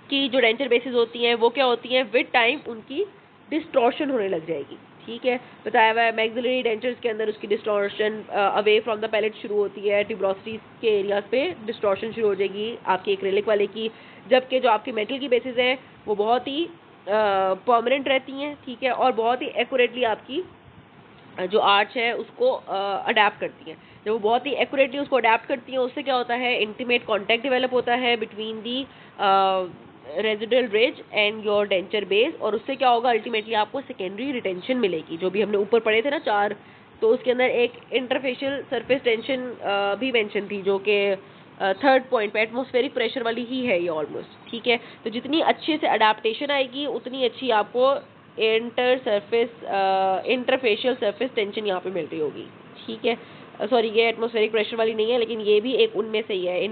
की जो डेंचर बेसिस होती हैं वो क्या होती हैं, विद टाइम उनकी डिस्टॉर्शन होने लग जाएगी, ठीक है। बताया हुआ है मैक्सिलरी डेंचर्स के अंदर उसकी distortion away from the palate शुरू होती है, ट्यूबरोसिटी के एरियाज पे डिस्टॉर्शन शुरू हो जाएगी आपकी एक्रेलिक वाले की, जबकि जो आपकी मेटल की बेसिस है वो बहुत ही परमानेंट रहती हैं, ठीक है, और बहुत ही एक्यूरेटली आपकी जो आर्च है उसको अडेप्ट करती हैं। जब वो बहुत ही एक्यूरेटली उसको अडेप्ट करती हैं, उससे क्या होता है, इंटीमेट कॉन्टैक्ट डेवलप होता है between the residual ridge and your denture base, और उससे क्या होगा, अल्टीमेटली आपको सेकेंडरी रिटेंशन मिलेगी, जो भी हमने ऊपर पढ़े थे ना 4, तो उसके अंदर एक इंटरफेशियल सरफेस टेंशन भी मेंशन थी, जो कि थर्ड पॉइंट पे एटमॉस्फेरिक प्रेशर वाली ही है ये ऑलमोस्ट, ठीक है। तो जितनी अच्छे से अडेप्टेशन आएगी उतनी अच्छी आपको इंटरफेशियल सरफेस टेंशन यहाँ पे मिल रही होगी, ठीक है। सॉरी, ये एटमॉस्फेरिक प्रेशर वाली नहीं है, लेकिन ये भी एक उनमें से ही है।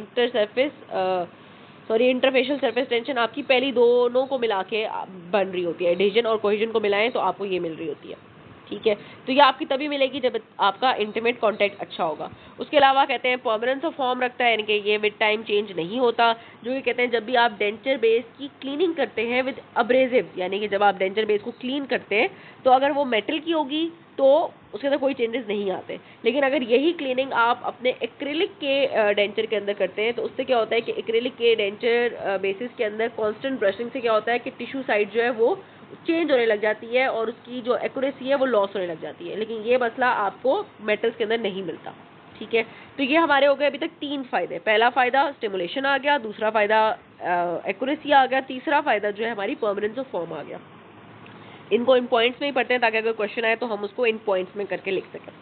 इंटरफेशियल सरफेस टेंशन आपकी पहली दोनों को मिला के बन रही होती है, एडिशन और कोहेजन को मिलाएं तो आपको ये मिल रही होती है, ठीक है। तो ये आपकी तभी मिलेगी जब आपका इंटीमेट कांटेक्ट अच्छा होगा। उसके अलावा कहते हैं परमानेंस ऑफ फॉर्म रखता है, यानी कि ये विद टाइम चेंज नहीं होता, जो ये कहते हैं जब भी आप डेंचर बेस की क्लीनिंग करते हैं विद अब्रेसिव, यानी कि जब आप डेंचर बेस को क्लीन करते हैं तो अगर वो मेटल की होगी तो उसके अंदर कोई चेंजेस नहीं आते, लेकिन अगर यही क्लीनिंग आप अपने एक्रेलिक के डेंचर के अंदर करते हैं तो उससे क्या होता है कि एक्रेलिक के डेंचर बेसिस के अंदर कांस्टेंट ब्रशिंग से क्या होता है कि टिश्यू साइड जो है वो चेंज होने लग जाती है और उसकी जो एक्यूरेसी है वो लॉस होने लग जाती है, लेकिन ये मसला आपको मेटल्स के अंदर नहीं मिलता, ठीक है। तो ये हमारे हो गए अभी तक 3 फायदे। पहला फायदा स्टिमुलेशन आ गया, दूसरा फायदा एक्यूरेसी आ गया, तीसरा फायदा जो है हमारी परमानेंस ऑफ फॉर्म आ गया। इनको इन पॉइंट्स में ही पढ़ते हैं ताकि अगर क्वेश्चन आए तो हम उसको इन पॉइंट्स में करके लिख सकें।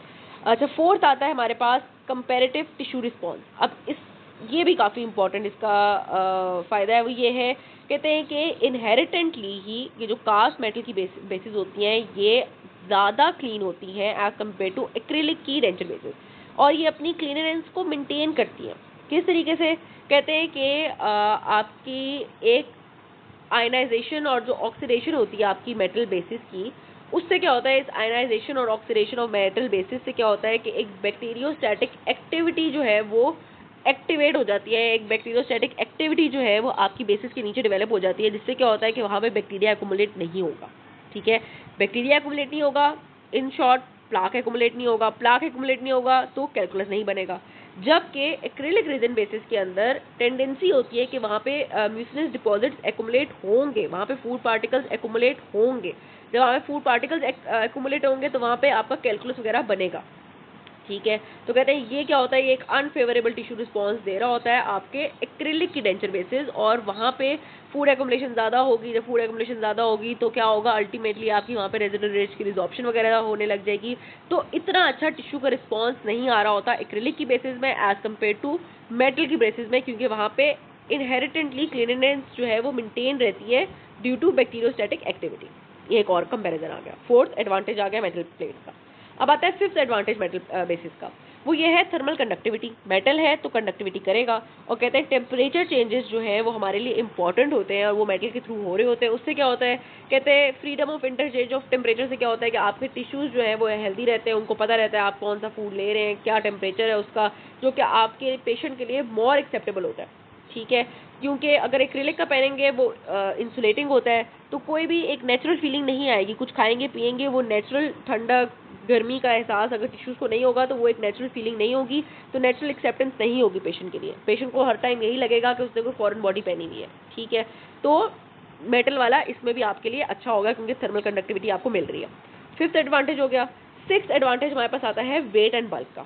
अच्छा, फोर्थ आता है हमारे पास कंपैरेटिव टिश्यू रिस्पॉन्स। अब ये भी काफ़ी इंपॉर्टेंट इसका फ़ायदा है, वो ये है, कहते हैं कि इनहेरिटेंटली ही ये जो कास्ट मेटल की बेसिस होती हैं ये ज़्यादा क्लीन होती हैं एज कम्पेयर टू एक्रेलिक की डेंचर बेसिस, और ये अपनी क्लीननेस को मेंटेन करती हैं। किस तरीके से, कहते हैं कि आपकी एक आयनाइजेशन और जो ऑक्सीडेशन होती है आपकी मेटल बेसिस की, उससे क्या होता है, इस आयनाइजेशन और ऑक्सीडेशन ऑफ मेटल बेसिस से क्या होता है कि एक बैक्टीरियोस्टैटिक एक्टिविटी जो है वो एक्टिवेट हो जाती है। एक बैक्टीरियोस्टैटिक एक्टिविटी जो है वो आपकी बेसिस के नीचे डेवलप हो जाती है, जिससे क्या होता है कि वहाँ पे बैक्टीरिया एक्युमुलेट नहीं होगा, ठीक है। बैक्टीरिया एक्युमुलेट नहीं होगा, इन शॉर्ट प्लाक एक्युमुलेट नहीं होगा, प्लाक एक्युमुलेट नहीं होगा तो कैलकुलस नहीं बनेगा। जबकि एक्रिलिक रेजिन बेसिस के अंदर टेंडेंसी होती है कि वहाँ पे म्यूसिनस डिपॉजिट्स एक्युमुलेट होंगे, वहाँ पे फूड पार्टिकल्स एक्युमुलेट होंगे। जब वहाँ पे फूड पार्टिकल्स एक्युमुलेट होंगे तो वहाँ पे आपका कैलकुलस वगैरह बनेगा, ठीक है। तो कहते हैं ये क्या होता है, ये एक अनफेवरेबल टिश्यू रिस्पॉन्स दे रहा होता है आपके एक्रिलिक की डेंचर बेसिस, और वहाँ पे फूड एक्युमुलेशन ज़्यादा होगी। जब फूड एक्युमुलेशन ज़्यादा होगी तो क्या होगा, अल्टीमेटली आपकी वहाँ पे रेजिडुअल रिज की रिजॉर्प्शन वगैरह होने लग जाएगी। तो इतना अच्छा टिश्यू का रिस्पॉन्स नहीं आ रहा होता एक्रिलिक की बेसिस में एज कम्पेयर टू मेटल की बेसिस में, क्योंकि वहाँ पे इनहेरिटेंटली क्लीननेस जो है वो मेंटेन रहती है ड्यू टू बैक्टीरियोस्टैटिक एक्टिविटी। ये एक और कंपैरिजन आ गया, फोर्थ एडवांटेज आ गया मेटल प्लेट का। अब आता है फिफ्थ एडवांटेज मेटल बेसिस का, वो ये है थर्मल कंडक्टिविटी। मेटल है तो कंडक्टिविटी करेगा, और कहते हैं टेम्परेचर चेंजेस जो है वो हमारे लिए इंपॉर्टेंट होते हैं और वो मेटल के थ्रू हो रहे होते हैं। उससे क्या होता है, कहते हैं freedom of interchange of temperature से क्या होता है कि आपके टिश्यूज जो है वो हेल्दी रहते हैं, उनको पता रहता है आप कौन सा फूड ले रहे हैं, क्या टेम्परेचर है उसका, जो कि आपके पेशेंट के लिए मोर एक्सेप्टेबल होता है, ठीक है। क्योंकि अगर एक्रिलिक का पहनेंगे वो इंसुलेटिंग होता है तो कोई भी एक नेचुरल फीलिंग नहीं आएगी। कुछ खाएंगे पिएंगे, वो नेचुरल ठंडक गर्मी का एहसास अगर टिश्यूज़ को नहीं होगा तो वो एक नेचुरल फीलिंग नहीं होगी, तो नेचुरल एक्सेप्टेंस नहीं होगी पेशेंट के लिए। पेशेंट को हर टाइम यही लगेगा कि उसने कोई फॉरेन बॉडी पहनी हुई है, ठीक है। तो मेटल वाला इसमें भी आपके लिए अच्छा होगा क्योंकि थर्मल कंडक्टिविटी आपको मिल रही है। फिफ्थ एडवांटेज हो गया। सिक्स्थ एडवांटेज हमारे पास आता है वेट एंड बल्क का।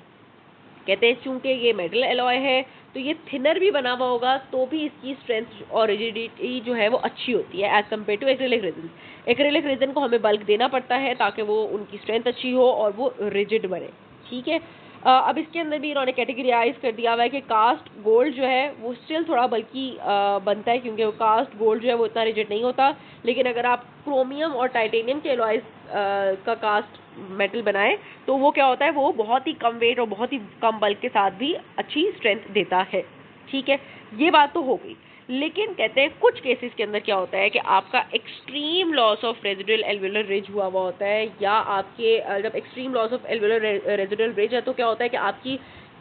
कहते हैं चूंकि ये मेटल एलॉय है तो ये थिनर भी बना हुआ होगा तो भी इसकी स्ट्रेंथ और रिजिडिटी जो है वो अच्छी होती है as compared to acrylic resin. Acrylic resin को हमें बल्क देना पड़ता है ताकि वो उनकी स्ट्रेंथ अच्छी हो और वो रिजिड बने, ठीक है। अब इसके अंदर भी इन्होंने कैटेगराइज कर दिया हुआ है कि कास्ट गोल्ड जो है वो स्टिल थोड़ा बल्कि बनता है, क्योंकि वो कास्ट गोल्ड जो है वो इतना रिजिड नहीं होता। लेकिन अगर आप क्रोमियम और टाइटेनियम के एलॉयज का कास्ट मेटल बनाएं तो वो क्या होता है, वो बहुत ही कम वेट और बहुत ही कम बल्क के साथ भी अच्छी स्ट्रेंथ देता है। ठीक है, ये बात तो हो गई। लेकिन कहते हैं कुछ केसेस के अंदर क्या होता है कि आपका extreme loss of residual एल्वेओलर ridge हुआ होता है, या आपके जब extreme loss of एल्वेओलर residual ridge है तो क्या होता है कि आपकी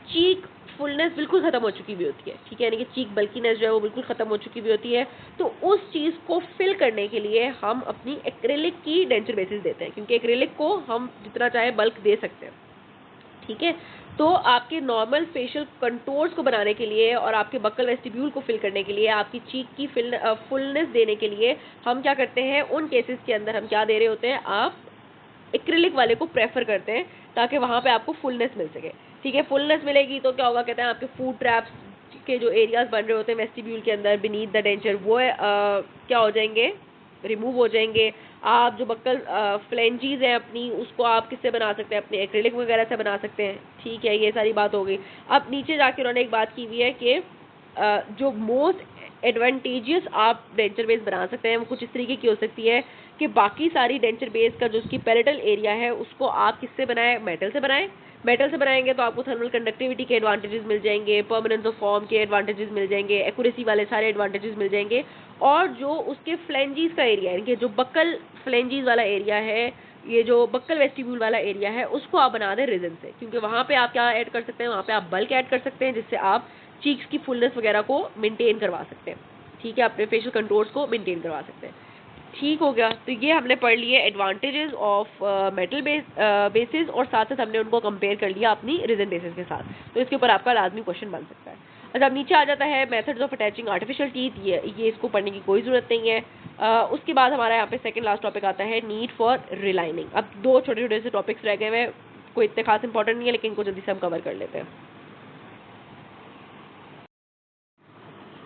चीक फुलनेस बिल्कुल खत्म हो चुकी हुई होती है। ठीक है, यानी कि चीक बल्कीनेस जो है वो बिल्कुल खत्म हो चुकी हुई होती है। तो उस चीज़ को फिल करने के लिए हम अपनी एक्रेलिक की डेंचर बेसिस देते हैं, क्योंकि एक्रेलिक को हम जितना चाहे बल्क दे सकते हैं। ठीक है, तो आपके नॉर्मल फेशियल कंटोर्स को बनाने के लिए और आपके बक्कल वेस्टिब्यूल को फिल करने के लिए, आपकी चीक की फुलनेस देने के लिए हम क्या करते हैं, उन केसेस के अंदर हम क्या दे रहे होते हैं, आप एक्रिलिक वाले को प्रेफर करते हैं ताकि वहाँ पे आपको फुलनेस मिल सके। ठीक है, फुलनेस मिलेगी तो क्या होगा, कहते हैं आपके फूड ट्रैप्स के जो एरियाज बन रहे होते हैं वेस्टिब्यूल के अंदर बिनीथ द डेंचर, वो क्या हो जाएंगे, रिमूव हो जाएंगे। आप जो बक्कल फ्लेंजीज हैं अपनी, उसको आप किससे बना सकते हैं, अपने एक्रिलिक वगैरह से बना सकते हैं। ठीक है, ये सारी बात हो गई। अब नीचे जाके उन्होंने एक बात की हुई है कि जो मोस्ट एडवांटेजियस आप डेंचर बेस बना सकते हैं वो कुछ इस तरीके की हो सकती है कि बाकी सारी डेंचर बेस का जो उसकी पैरेटल एरिया है उसको आप किससे बनाएं, मेटल से बनाएं। मेटल से बनाएंगे तो आपको थर्मल कंडक्टिविटी के एडवांटेजेस मिल जाएंगे, परमानेंस ऑफ फॉर्म के एडवांटेजेस मिल जाएंगे, एक्यूरेसी वाले सारे एडवांटेजेस मिल जाएंगे। और जो उसके फ्लेंजीज का एरिया है, यानी कि जो बक्कल फ्लेंजीज वाला एरिया है, ये जो बक्कल वेस्टिब्यूल वाला एरिया है, उसको आप बना दें रिजन से, क्योंकि वहाँ पे आप क्या ऐड कर सकते हैं, वहाँ पे आप बल्क ऐड कर सकते हैं, जिससे आप चीक्स की फुलनेस वगैरह को मेंटेन करवा सकते हैं। ठीक है, अपने फेशियल कंटूर्स को मेंटेन करवा सकते हैं। ठीक हो गया, तो ये हमने पढ़ लिए एडवांटेजेस ऑफ मेटल बेसिस, और साथ साथ हमने उनको कंपेयर कर लिया अपनी रिजन बेसिस के साथ। तो इसके ऊपर आपका लाजमी क्वेश्चन बन सकता है। अच्छा, अब नीचे आ जाता है methods of attaching artificial teeth. ये इसको पढ़ने की कोई ज़रूरत नहीं है। उसके बाद हमारा यहाँ पे सेकंड लास्ट टॉपिक आता है नीड फॉर रिलाइनिंग। अब दो छोटे छोटे से टॉपिक्स रह गए हैं, कोई इतने खास इंपॉर्टेंट नहीं है, लेकिन इनको जल्दी से हम कवर कर लेते हैं।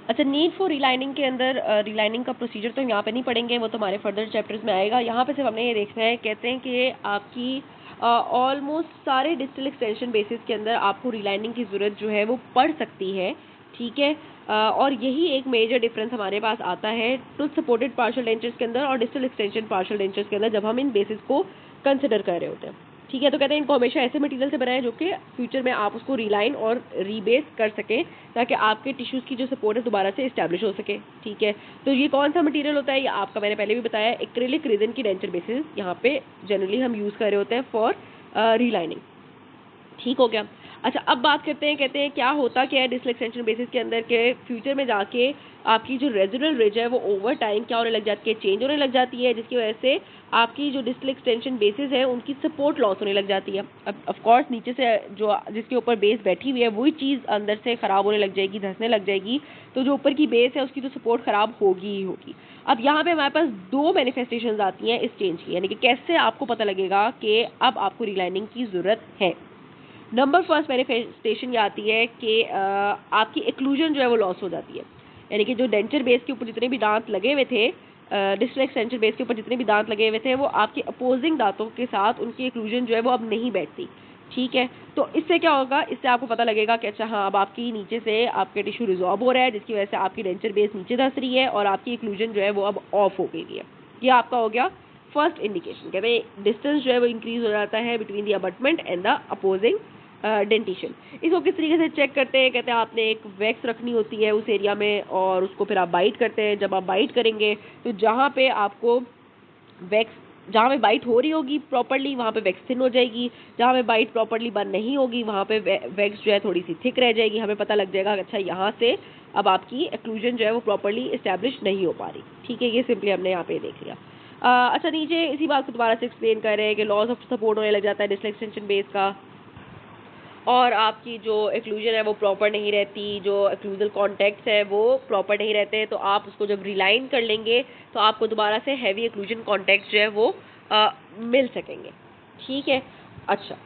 अच्छा, नीड फॉर रिलाइनिंग के अंदर रिलाइनिंग का प्रोसीजर तो यहाँ पे नहीं पढ़ेंगे, वो तो हमारे फर्दर चैप्टर्स में आएगा। यहाँ पे सिर्फ हमने ये देखना है, कहते हैं कि आपकी ऑलमोस्ट सारे डिस्टल एक्सटेंशन बेसिस के अंदर आपको रिलाइनिंग की ज़रूरत जो है वो पड़ सकती है। ठीक है, और यही एक मेजर डिफरेंस हमारे पास आता है टूथ सपोर्टेड पार्शियल डेंचर्स के अंदर और डिस्टल एक्सटेंशन पार्शियल डेंचर्स के अंदर, जब हम इन बेसिस को कंसिडर कर रहे होते हैं। ठीक है, तो कहते हैं इनको हमेशा ऐसे मटेरियल से बनाएं जो कि फ्यूचर में आप उसको रिलाइन और रीबेस कर सकें, ताकि आपके टिश्यूज़ की जो सपोर्ट है दोबारा से इस्टेब्लिश हो सके। ठीक है, तो ये कौन सा मटेरियल होता है, ये आपका मैंने पहले भी बताया, एक्रिलिक रेजिन की डेंचर बेसिस यहाँ पे जनरली हम यूज़ कर रहे होते हैं फॉर रिलाइनिंग। ठीक हो गया। अच्छा, अब बात करते हैं, कहते हैं क्या होता क्या है डिस्टल एक्सटेंशन बेसिस के अंदर के फ्यूचर में जाके आपकी जो रेजिडुअल रिज है वो ओवर टाइम क्या होने लग जाती है, चेंज होने लग जाती है, जिसकी वजह से आपकी जो डिस्टल एक्सटेंशन बेसिस है उनकी सपोर्ट लॉस होने लग जाती है। अब ऑफ कोर्स नीचे से जो जिसके ऊपर बेस बैठी हुई है वही चीज़ अंदर से ख़राब होने लग जाएगी, धंसने लग जाएगी, तो जो ऊपर की बेस है उसकी तो सपोर्ट ख़राब होगी ही होगी। अब यहाँ पे हमारे पास दो मैनिफेस्टेशंस आती हैं इस चेंज की, यानी कि कैसे आपको पता लगेगा कि अब आपको रिलाइनिंग की ज़रूरत है। नंबर फर्स्ट मैनिफेस्टेशन ये आती है कि आपकी एक्लूजन जो है वो लॉस हो जाती है, यानी कि जो डेंचर बेस के ऊपर जितने भी दांत लगे हुए थे, डिस्टल एक्सटेंशन बेस के ऊपर जितने भी दांत लगे हुए थे, वो आपके अपोजिंग दांतों के साथ उनकी एक्लूजन जो है वो अब नहीं बैठती। ठीक है, तो इससे क्या होगा, इससे आपको पता लगेगा कि अच्छा हाँ, अब आपकी नीचे से आपके टिश्यू रिजॉर्ब हो रहा है, जिसकी वजह से आपकी डेंचर बेस नीचे धंस रही है और आपकी एक्लूजन जो है वो अब ऑफ हो गई है। ये आपका हो गया फर्स्ट इंडिकेशन। कहते हैं डिस्टेंस जो है वो इंक्रीज हो जाता है between the abutment and the opposing dentition. इसको किस तरीके से चेक करते हैं, कहते हैं आपने एक वैक्स रखनी होती है उस एरिया में और उसको फिर आप बाइट करते हैं। जब आप बाइट करेंगे तो जहाँ पे आपको वैक्स, जहाँ पे बाइट हो रही होगी प्रॉपर्ली वहाँ पे वैक्स थिन हो जाएगी, जहाँ पे बाइट प्रॉपर्ली बंद नहीं होगी वहाँ पे वैक्स जो है थोड़ी सी थिक रह जाएगी। हमें पता लग जाएगा कि अच्छा यहाँ से अब आपकी एक्लूजन जो है वो प्रॉपर्ली इस्टेब्लिश नहीं हो पा रही। ठीक है, ये सिंपली हमने यहाँ पे देख लिया। अच्छा, नीचे इसी बात को दोबारा से एक्सप्लेन कर रहे हैं कि लॉस ऑफ सपोर्ट होने लग जाता है डिस्टल एक्सटेंशन बेस का, और आपकी जो एक्लूजन है वो प्रॉपर नहीं रहती, जो एक्लूजल कॉन्टैक्ट्स है वो प्रॉपर नहीं रहते, तो आप उसको जब रिलाइन कर लेंगे तो आपको दोबारा से हैवी एक्लूजन कॉन्टैक्ट्स जो है वो मिल सकेंगे। ठीक है, अच्छा,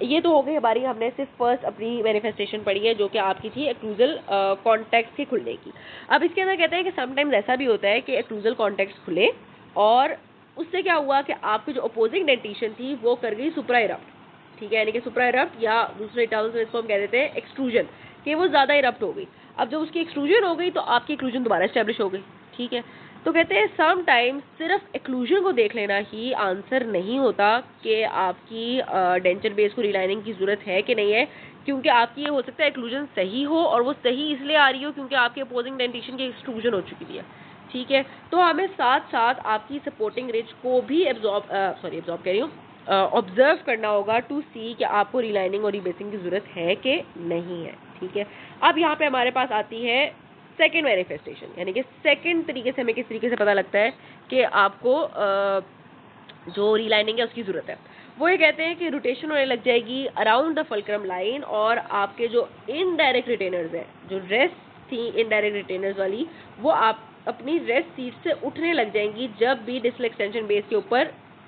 ये तो हो गई हमारी, हमने सिर्फ फर्स्ट अपनी मैनिफेस्टेशन पढ़ी है जो कि आपकी थी एक्लूजल कॉन्टैक्ट्स के खुलने की। अब इसके अंदर कहते हैं कि समटाइम्स ऐसा भी होता है कि एक्लूजल कॉन्टैक्ट्स खुले और उससे क्या हुआ कि आपकी जो अपोजिंग डेंटिशन थी वो कर गई सुप्रा इरप्ट। ठीक है, यानी कि सुप्रा इरप्ट, या दूसरे टर्म्स में इसको हम कह देते हैं एक्सट्रूजन, कि वो ज़्यादा इरप्ट हो गई। अब जब उसकी एक्सट्रूजन हो गई तो आपकी एक्लूजन दोबारा एस्टेब्लिश हो गई। ठीक है, तो कहते हैं सम टाइम्स सिर्फ एक्लूजन को देख लेना ही आंसर नहीं होता कि आपकी डेंचर बेस को रिलाइनिंग की ज़रूरत है कि नहीं है, क्योंकि आपकी ये हो सकता है एक्लूजन सही हो, और वो सही इसलिए आ रही हो क्योंकि आपके अपोजिंग डेंटेशन की एक्सट्रूजन हो चुकी थी। ठीक है, तो हमें साथ साथ आपकी सपोर्टिंग रिज को भी एब्जॉर्ब कह रही हूँ, ऑब्जर्व करना होगा टू सी कि आपको रिलाइनिंग और रिबेसिंग की ज़रूरत है कि नहीं है। ठीक है, अब यहाँ पे हमारे पास आती है सेकेंड मैनिफेस्टेशन, यानी कि सेकेंड तरीके से हमें किस तरीके से पता लगता है कि आपको जो रिलाइनिंग है उसकी ज़रूरत है। वो ये कहते हैं कि रोटेशन होने लग जाएगी अराउंड द फल्क्रम लाइन, और आपके जो इनडायरेक्ट रिटेनर्स हैं, जो रेस्ट थी इनडायरेक्ट रिटेनर्स वाली, वो आप अपनी रेस्ट सीट से उठने लग जाएंगी जब भी डिस्टल एक्सटेंशन बेस के ऊपर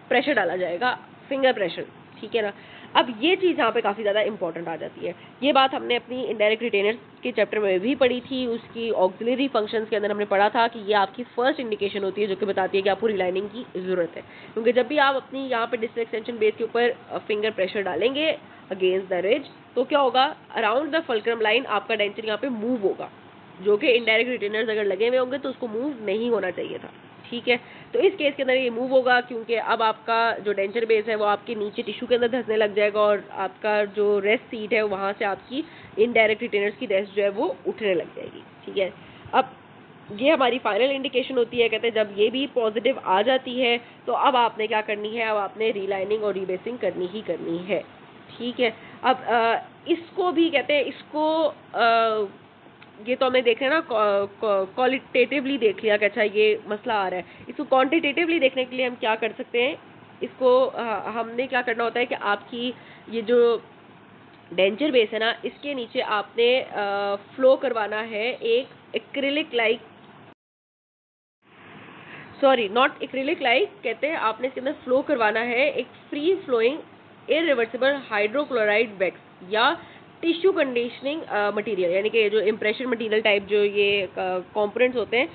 प्रेशर डाला जाएगा, फिंगर प्रेशर। ठीक है ना, अब ये चीज़ यहाँ पे काफ़ी ज़्यादा इंपॉर्टेंट आ जाती है। ये बात हमने अपनी इनडायरेक्ट रिटेनर्स के चैप्टर में भी पढ़ी थी, उसकी ऑक्सिलरी फंक्शंस के अंदर हमने पढ़ा था कि ये आपकी फर्स्ट इंडिकेशन होती है जो कि बताती है कि आपको रिलाइनिंग की ज़रूरत है, क्योंकि जब भी आप अपनी यहाँ पे डिस्टल एक्सटेंशन बेस के ऊपर फिंगर प्रेशर डालेंगे अगेंस्ट द रिज, तो क्या होगा, अराउंड द फल्क्रम लाइन आपका डेंचर यहाँ पे मूव होगा, जो कि इनडायरेक्ट रिटेनर्स अगर लगे हुए होंगे तो उसको मूव नहीं होना चाहिए था। ठीक है, तो इस केस के अंदर ये मूव होगा क्योंकि अब आपका जो डेंचर बेस है वो आपके नीचे टिश्यू के अंदर धंसने लग जाएगा, और आपका जो रेस्ट सीट है वहाँ से आपकी इनडायरेक्ट रिटेनर्स की रेस्ट जो है वो उठने लग जाएगी। ठीक है, अब ये हमारी फाइनल इंडिकेशन होती है। कहते हैं जब ये भी पॉजिटिव आ जाती है तो अब आपने क्या करनी है, अब आपने रिलाइनिंग और रिबेसिंग करनी ही करनी है। ठीक है, अब इसको भी कहते हैं, इसको ये तो हमें देख रहे हैं ना, क्वालिटेटिवली देख लिया कि अच्छा ये मसला आ रहा है। इसको क्वांटिटेटिवली देखने के लिए हम क्या कर सकते हैं, इसको हमने क्या करना होता है कि आपकी ये जो डेंचर बेस है ना, इसके नीचे आपने फ्लो करवाना है एक acrylic like, sorry not acrylic like, कहते हैं आपने इसके अंदर फ्लो करवाना है एक free flowing irreversible hydrochloride wax या टिश्यू कंडीशनिंग मटेरियल, यानी कि जो इम्प्रेशन मटेरियल टाइप जो ये कंपोनेंट्स होते हैं,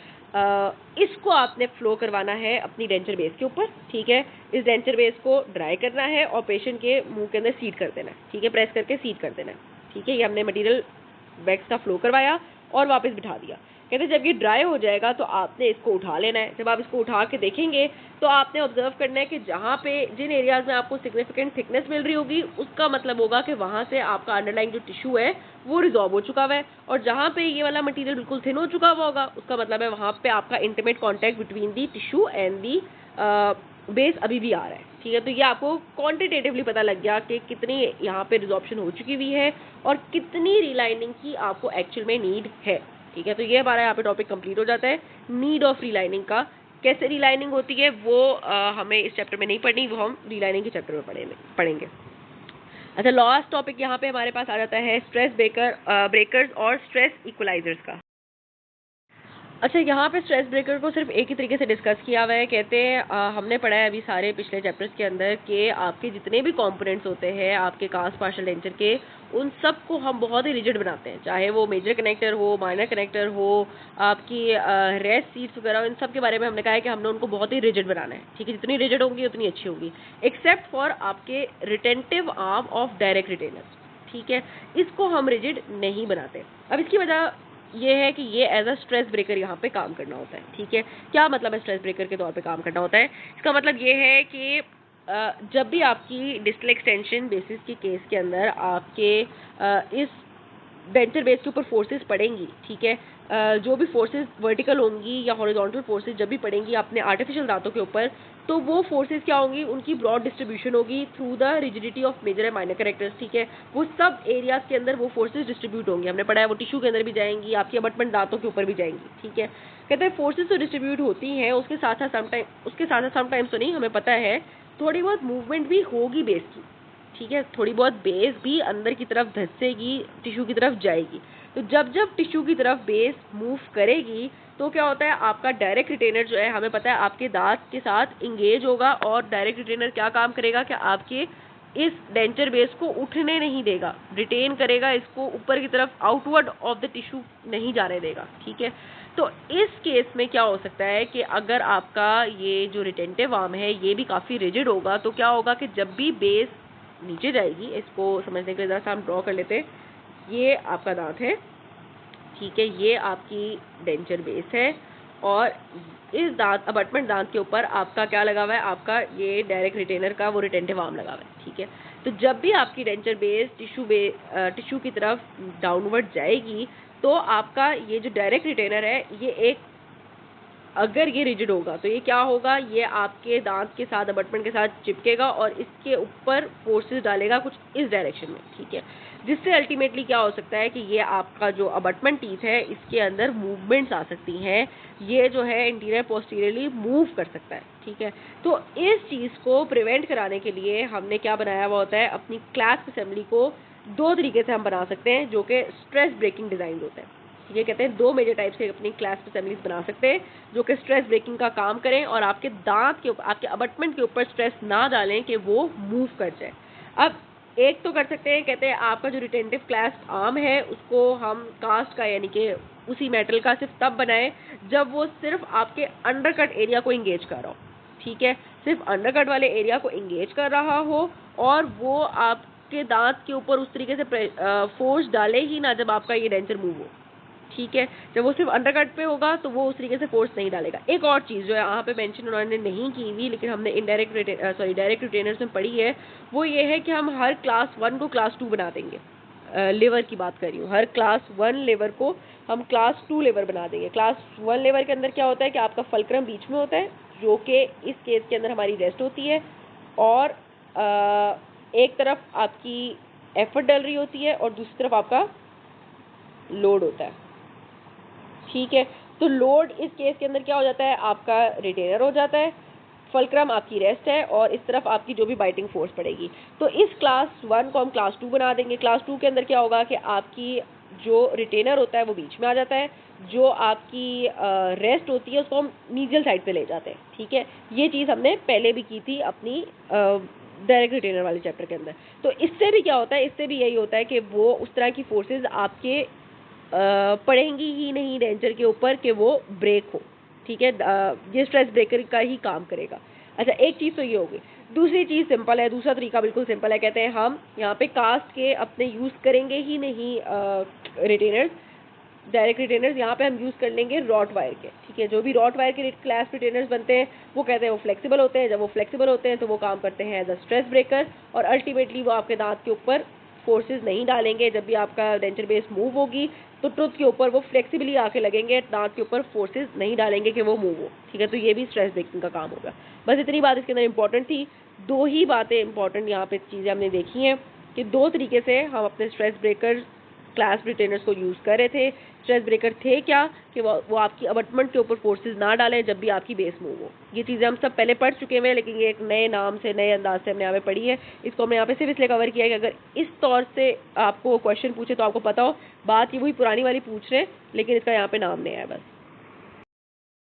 इसको आपने फ्लो करवाना है अपनी डेंचर बेस के ऊपर। ठीक है, इस डेंचर बेस को ड्राई करना है और पेशेंट के मुंह के अंदर सीड कर देना है। ठीक है, प्रेस करके सीड कर देना है। ठीक है, ये हमने मटेरियल वैक्स का फ्लो करवाया और वापस बिठा दिया। कहते हैं जब ये ड्राई हो जाएगा तो आपने इसको उठा लेना है। जब आप इसको उठा के देखेंगे तो आपने ऑब्जर्व करना है कि जहाँ पे जिन एरियाज में आपको सिग्निफिकेंट थिकनेस मिल रही होगी उसका मतलब होगा कि वहाँ से आपका अंडरलाइंग जो टिश्यू है वो रिजॉल्व हो चुका हुआ है, और जहाँ पे ये वाला मटेरियल बिल्कुल थिन हो चुका हुआ होगा उसका मतलब है वहाँ पे आपका intimate contact between the tissue and the base अभी भी आ रहा है। ठीक है, तो ये आपको क्वांटिटेटिवली पता लग गया कि कितनी यहाँ पे रिजॉर्प्शन हो चुकी हुई है और कितनी रिलाइनिंग की आपको एक्चुअल में नीड है। ठीक है, तो ये हमारा यहाँ पे टॉपिक कंप्लीट हो जाता है नीड ऑफ रिलाइनिंग का। कैसे रिलाइनिंग होती है वो हमें इस चैप्टर में नहीं पढ़नी, वो हम रिलाइनिंग के चैप्टर में पढ़ेंगे। अच्छा, लास्ट टॉपिक यहाँ पे हमारे पास आ जाता है स्ट्रेस ब्रेकर्स और स्ट्रेस इक्वलाइजर्स का। अच्छा, यहाँ पे स्ट्रेस ब्रेकर को सिर्फ एक ही तरीके से डिस्कस किया हुआ है। कहते हैं हमने पढ़ा है अभी सारे पिछले चैप्टर्स के अंदर कि आपके जितने भी कंपोनेंट्स होते हैं आपके कास्ट पार्शियल डेंचर के, उन सब को हम बहुत ही रिजिड बनाते हैं, चाहे वो मेजर कनेक्टर हो, माइनर कनेक्टर हो, आपकी रेस्ट सीट्स वगैरह हो, इन सब के बारे में हमने कहा है कि हमने उनको बहुत ही रिजिड बनाना है। ठीक है, जितनी रिजिड होंगी उतनी अच्छी होगी, एक्सेप्ट फॉर आपके retentive arm of direct retainers. ठीक है, इसको हम रिजिड नहीं बनाते। अब इसकी वजह ये है कि ये एज अ स्ट्रेस ब्रेकर यहाँ पे काम करना होता है। ठीक है, क्या मतलब है स्ट्रेस ब्रेकर के तौर पे काम करना होता है? इसका मतलब ये है कि जब भी आपकी डिस्टल एक्सटेंशन बेसिस के केस के अंदर आपके इस डेंचर बेस के ऊपर फोर्सेस पड़ेंगी, ठीक है, जो भी फोर्सेस वर्टिकल होंगी या हॉरिजॉन्टल फोर्सेस जब भी पड़ेंगी अपने आर्टिफिशियल दांतों के ऊपर, तो वो फोर्सेस क्या होंगी, उनकी ब्रॉड डिस्ट्रीब्यूशन होगी through the rigidity of major and minor characters. ठीक है, वो सब एरियाज के अंदर वो फोर्सेस डिस्ट्रीब्यूट होंगी। हमने पढ़ा है वो टिश्यू के अंदर भी जाएंगी, आपकी अबटमेंट दांतों के ऊपर भी जाएंगी। ठीक है, कहते हैं फोर्सेस तो डिस्ट्रीब्यूट होती हैं, उसके साथ साथ समटाइम्स तो नहीं, हमें पता है थोड़ी बहुत मूवमेंट भी होगी बेस की। ठीक है, थोड़ी बहुत बेस भी अंदर की तरफ धंसेगी, टिश्यू की तरफ जाएगी। तो जब जब टिश्यू की तरफ बेस मूव करेगी तो क्या होता है, आपका डायरेक्ट रिटेनर जो है हमें पता है आपके दांत के साथ इंगेज होगा, और डायरेक्ट रिटेनर क्या काम करेगा कि आपके इस डेंचर बेस को उठने नहीं देगा, रिटेन करेगा, इसको ऊपर की तरफ आउटवर्ड ऑफ द टिश्यू नहीं जाने देगा। ठीक है, तो इस केस में क्या हो सकता है कि अगर आपका ये जो रिटेंटिव आर्म है ये भी काफ़ी रिजिड होगा, तो क्या होगा कि जब भी बेस नीचे जाएगी। इसको समझने के लिए ज़रा सा हम ड्रॉ कर लेते हैं। ये आपका दांत है, ठीक है, ये आपकी डेंचर बेस है और इस दांत अबटमेंट दांत के ऊपर आपका क्या लगा हुआ है, आपका ये डायरेक्ट रिटेनर का वो रिटेंटिव आर्म लगा हुआ है, ठीक है। तो जब भी आपकी डेंचर बेस टिश्यू की तरफ डाउनवर्ड जाएगी तो आपका ये जो डायरेक्ट रिटेनर है ये एक, अगर ये रिजिड होगा तो ये क्या होगा, ये आपके दांत के साथ अबटमेंट के साथ चिपकेगा और इसके ऊपर फोर्सेस डालेगा कुछ इस डायरेक्शन में, ठीक है, जिससे अल्टीमेटली क्या हो सकता है कि ये आपका जो अबटमेंट टीथ है इसके अंदर मूवमेंट्स आ सकती हैं, ये जो है इंटीरियर पोस्टीरियरली मूव कर सकता है, ठीक है। तो इस चीज़ को प्रिवेंट कराने के लिए हमने क्या बनाया हुआ होता है, अपनी क्लैस्प असेंबली को दो तरीके से हम बना सकते हैं जो कि स्ट्रेस ब्रेकिंग डिज़ाइन होता है। ये कहते हैं दो मेजर टाइप से अपनी क्लैस्प असेंबलीज बना सकते हैं जो कि स्ट्रेस ब्रेकिंग का काम करें और आपके दांत के ऊपर, आपके अबटमेंट के ऊपर स्ट्रेस ना डालें कि वो मूव कर जाए। अब एक तो कर सकते हैं, कहते हैं आपका जो रिटेंटिव क्लैस्प आर्म है उसको हम कास्ट का यानी कि उसी मेटल का सिर्फ तब बनाएं जब वो सिर्फ आपके अंडरकट एरिया को इंगेज कर रहा हो, ठीक है, सिर्फ अंडरकट वाले एरिया को इंगेज कर रहा हो और वो आपके दांत के ऊपर उस तरीके से फोर्स डाले ही ना जब आपका ये डेंचर मूव हो, ठीक है। जब वो सिर्फ अंडरकट पे होगा तो वो उस तरीके से फोर्स नहीं डालेगा। एक और चीज़ जो है यहाँ पे मेंशन उन्होंने नहीं की हुई लेकिन हमने डायरेक्ट रिटेनर्स में पढ़ी है, वो ये है कि हम हर क्लास 1 को क्लास 2 बना देंगे। लेवर की बात कर रही हूँ, हर क्लास 1 लेवर को हम क्लास 2 लेवर बना देंगे। क्लास 1 लेवर के अंदर क्या होता है कि आपका फल्क्रम बीच में होता है जो कि इस केस के अंदर हमारी रेस्ट होती है और एक तरफ आपकी एफर्ट डल रही होती है और दूसरी तरफ आपका लोड होता है, ठीक है। तो लोड इस केस के अंदर क्या हो जाता है, आपका रिटेनर हो जाता है, फल्क्रम आपकी रेस्ट है और इस तरफ आपकी जो भी बाइटिंग फोर्स पड़ेगी। तो इस क्लास 1 को हम क्लास 2 बना देंगे। क्लास 2 के अंदर क्या होगा कि आपकी जो रिटेनर होता है वो बीच में आ जाता है, जो आपकी रेस्ट होती है उसको हम मीडियल साइड पे ले जाते हैं, ठीक है। ये चीज़ हमने पहले भी की थी अपनी डायरेक्ट रिटेनर वाले चैप्टर के अंदर। तो इससे भी क्या होता है, इससे भी यही होता है कि वो उस तरह की फोर्सेज आपके पड़ेंगी ही नहीं डेंचर के ऊपर कि वो ब्रेक हो, ठीक है। ये स्ट्रेस ब्रेकर का ही काम करेगा। अच्छा, एक चीज़ तो ये होगी। दूसरी चीज़ सिंपल है, दूसरा तरीका बिल्कुल सिंपल है। कहते हैं हम यहाँ पे कास्ट के अपने यूज़ करेंगे ही नहीं रिटेनर्स, डायरेक्ट रिटेनर्स, यहाँ पे हम यूज़ कर लेंगे रॉट वायर के, ठीक है। जो भी रॉट वायर के क्लास रिटेनर्स बनते हैं वो कहते हैं वो फ्लेक्सिबल होते हैं। जब वो फ्लेक्सिबल होते हैं तो वो काम करते हैं एज अ स्ट्रेस ब्रेकर और अल्टीमेटली वो आपके दांत के ऊपर फोर्सेस नहीं डालेंगे। जब भी आपका डेंचर बेस मूव होगी तो टूथ के ऊपर वो फ्लेक्सिबली आके लगेंगे, दांत के ऊपर फोर्सेस नहीं डालेंगे कि वो मूव हो, ठीक है। तो ये भी स्ट्रेस ब्रेकिंग का काम होगा। बस इतनी बात इसके अंदर इंपॉर्टेंट थी। दो ही बातें इंपॉर्टेंट यहाँ पे चीज़ें हमने देखी हैं कि दो तरीके से हम अपने स्ट्रेस ब्रेकर क्लास रिटेनर्स को यूज़ कर रहे थे। स्ट्रेस ब्रेकर थे क्या कि वो आपकी अबटमेंट के ऊपर फोर्सेस ना डालें जब भी आपकी बेस मूव हो। ये चीज़ें हम सब पहले पढ़ चुके हैं लेकिन ये एक नए नाम से, नए अंदाज से हमने यहाँ पे पढ़ी है। इसको हमने यहाँ पे सिर्फ इसलिए कवर किया है कि अगर इस तौर से आपको क्वेश्चन पूछे तो आपको पता हो। बात ये वही पुरानी वाली पूछ रहे हैं लेकिन इसका यहाँ पे नाम नहीं है बस।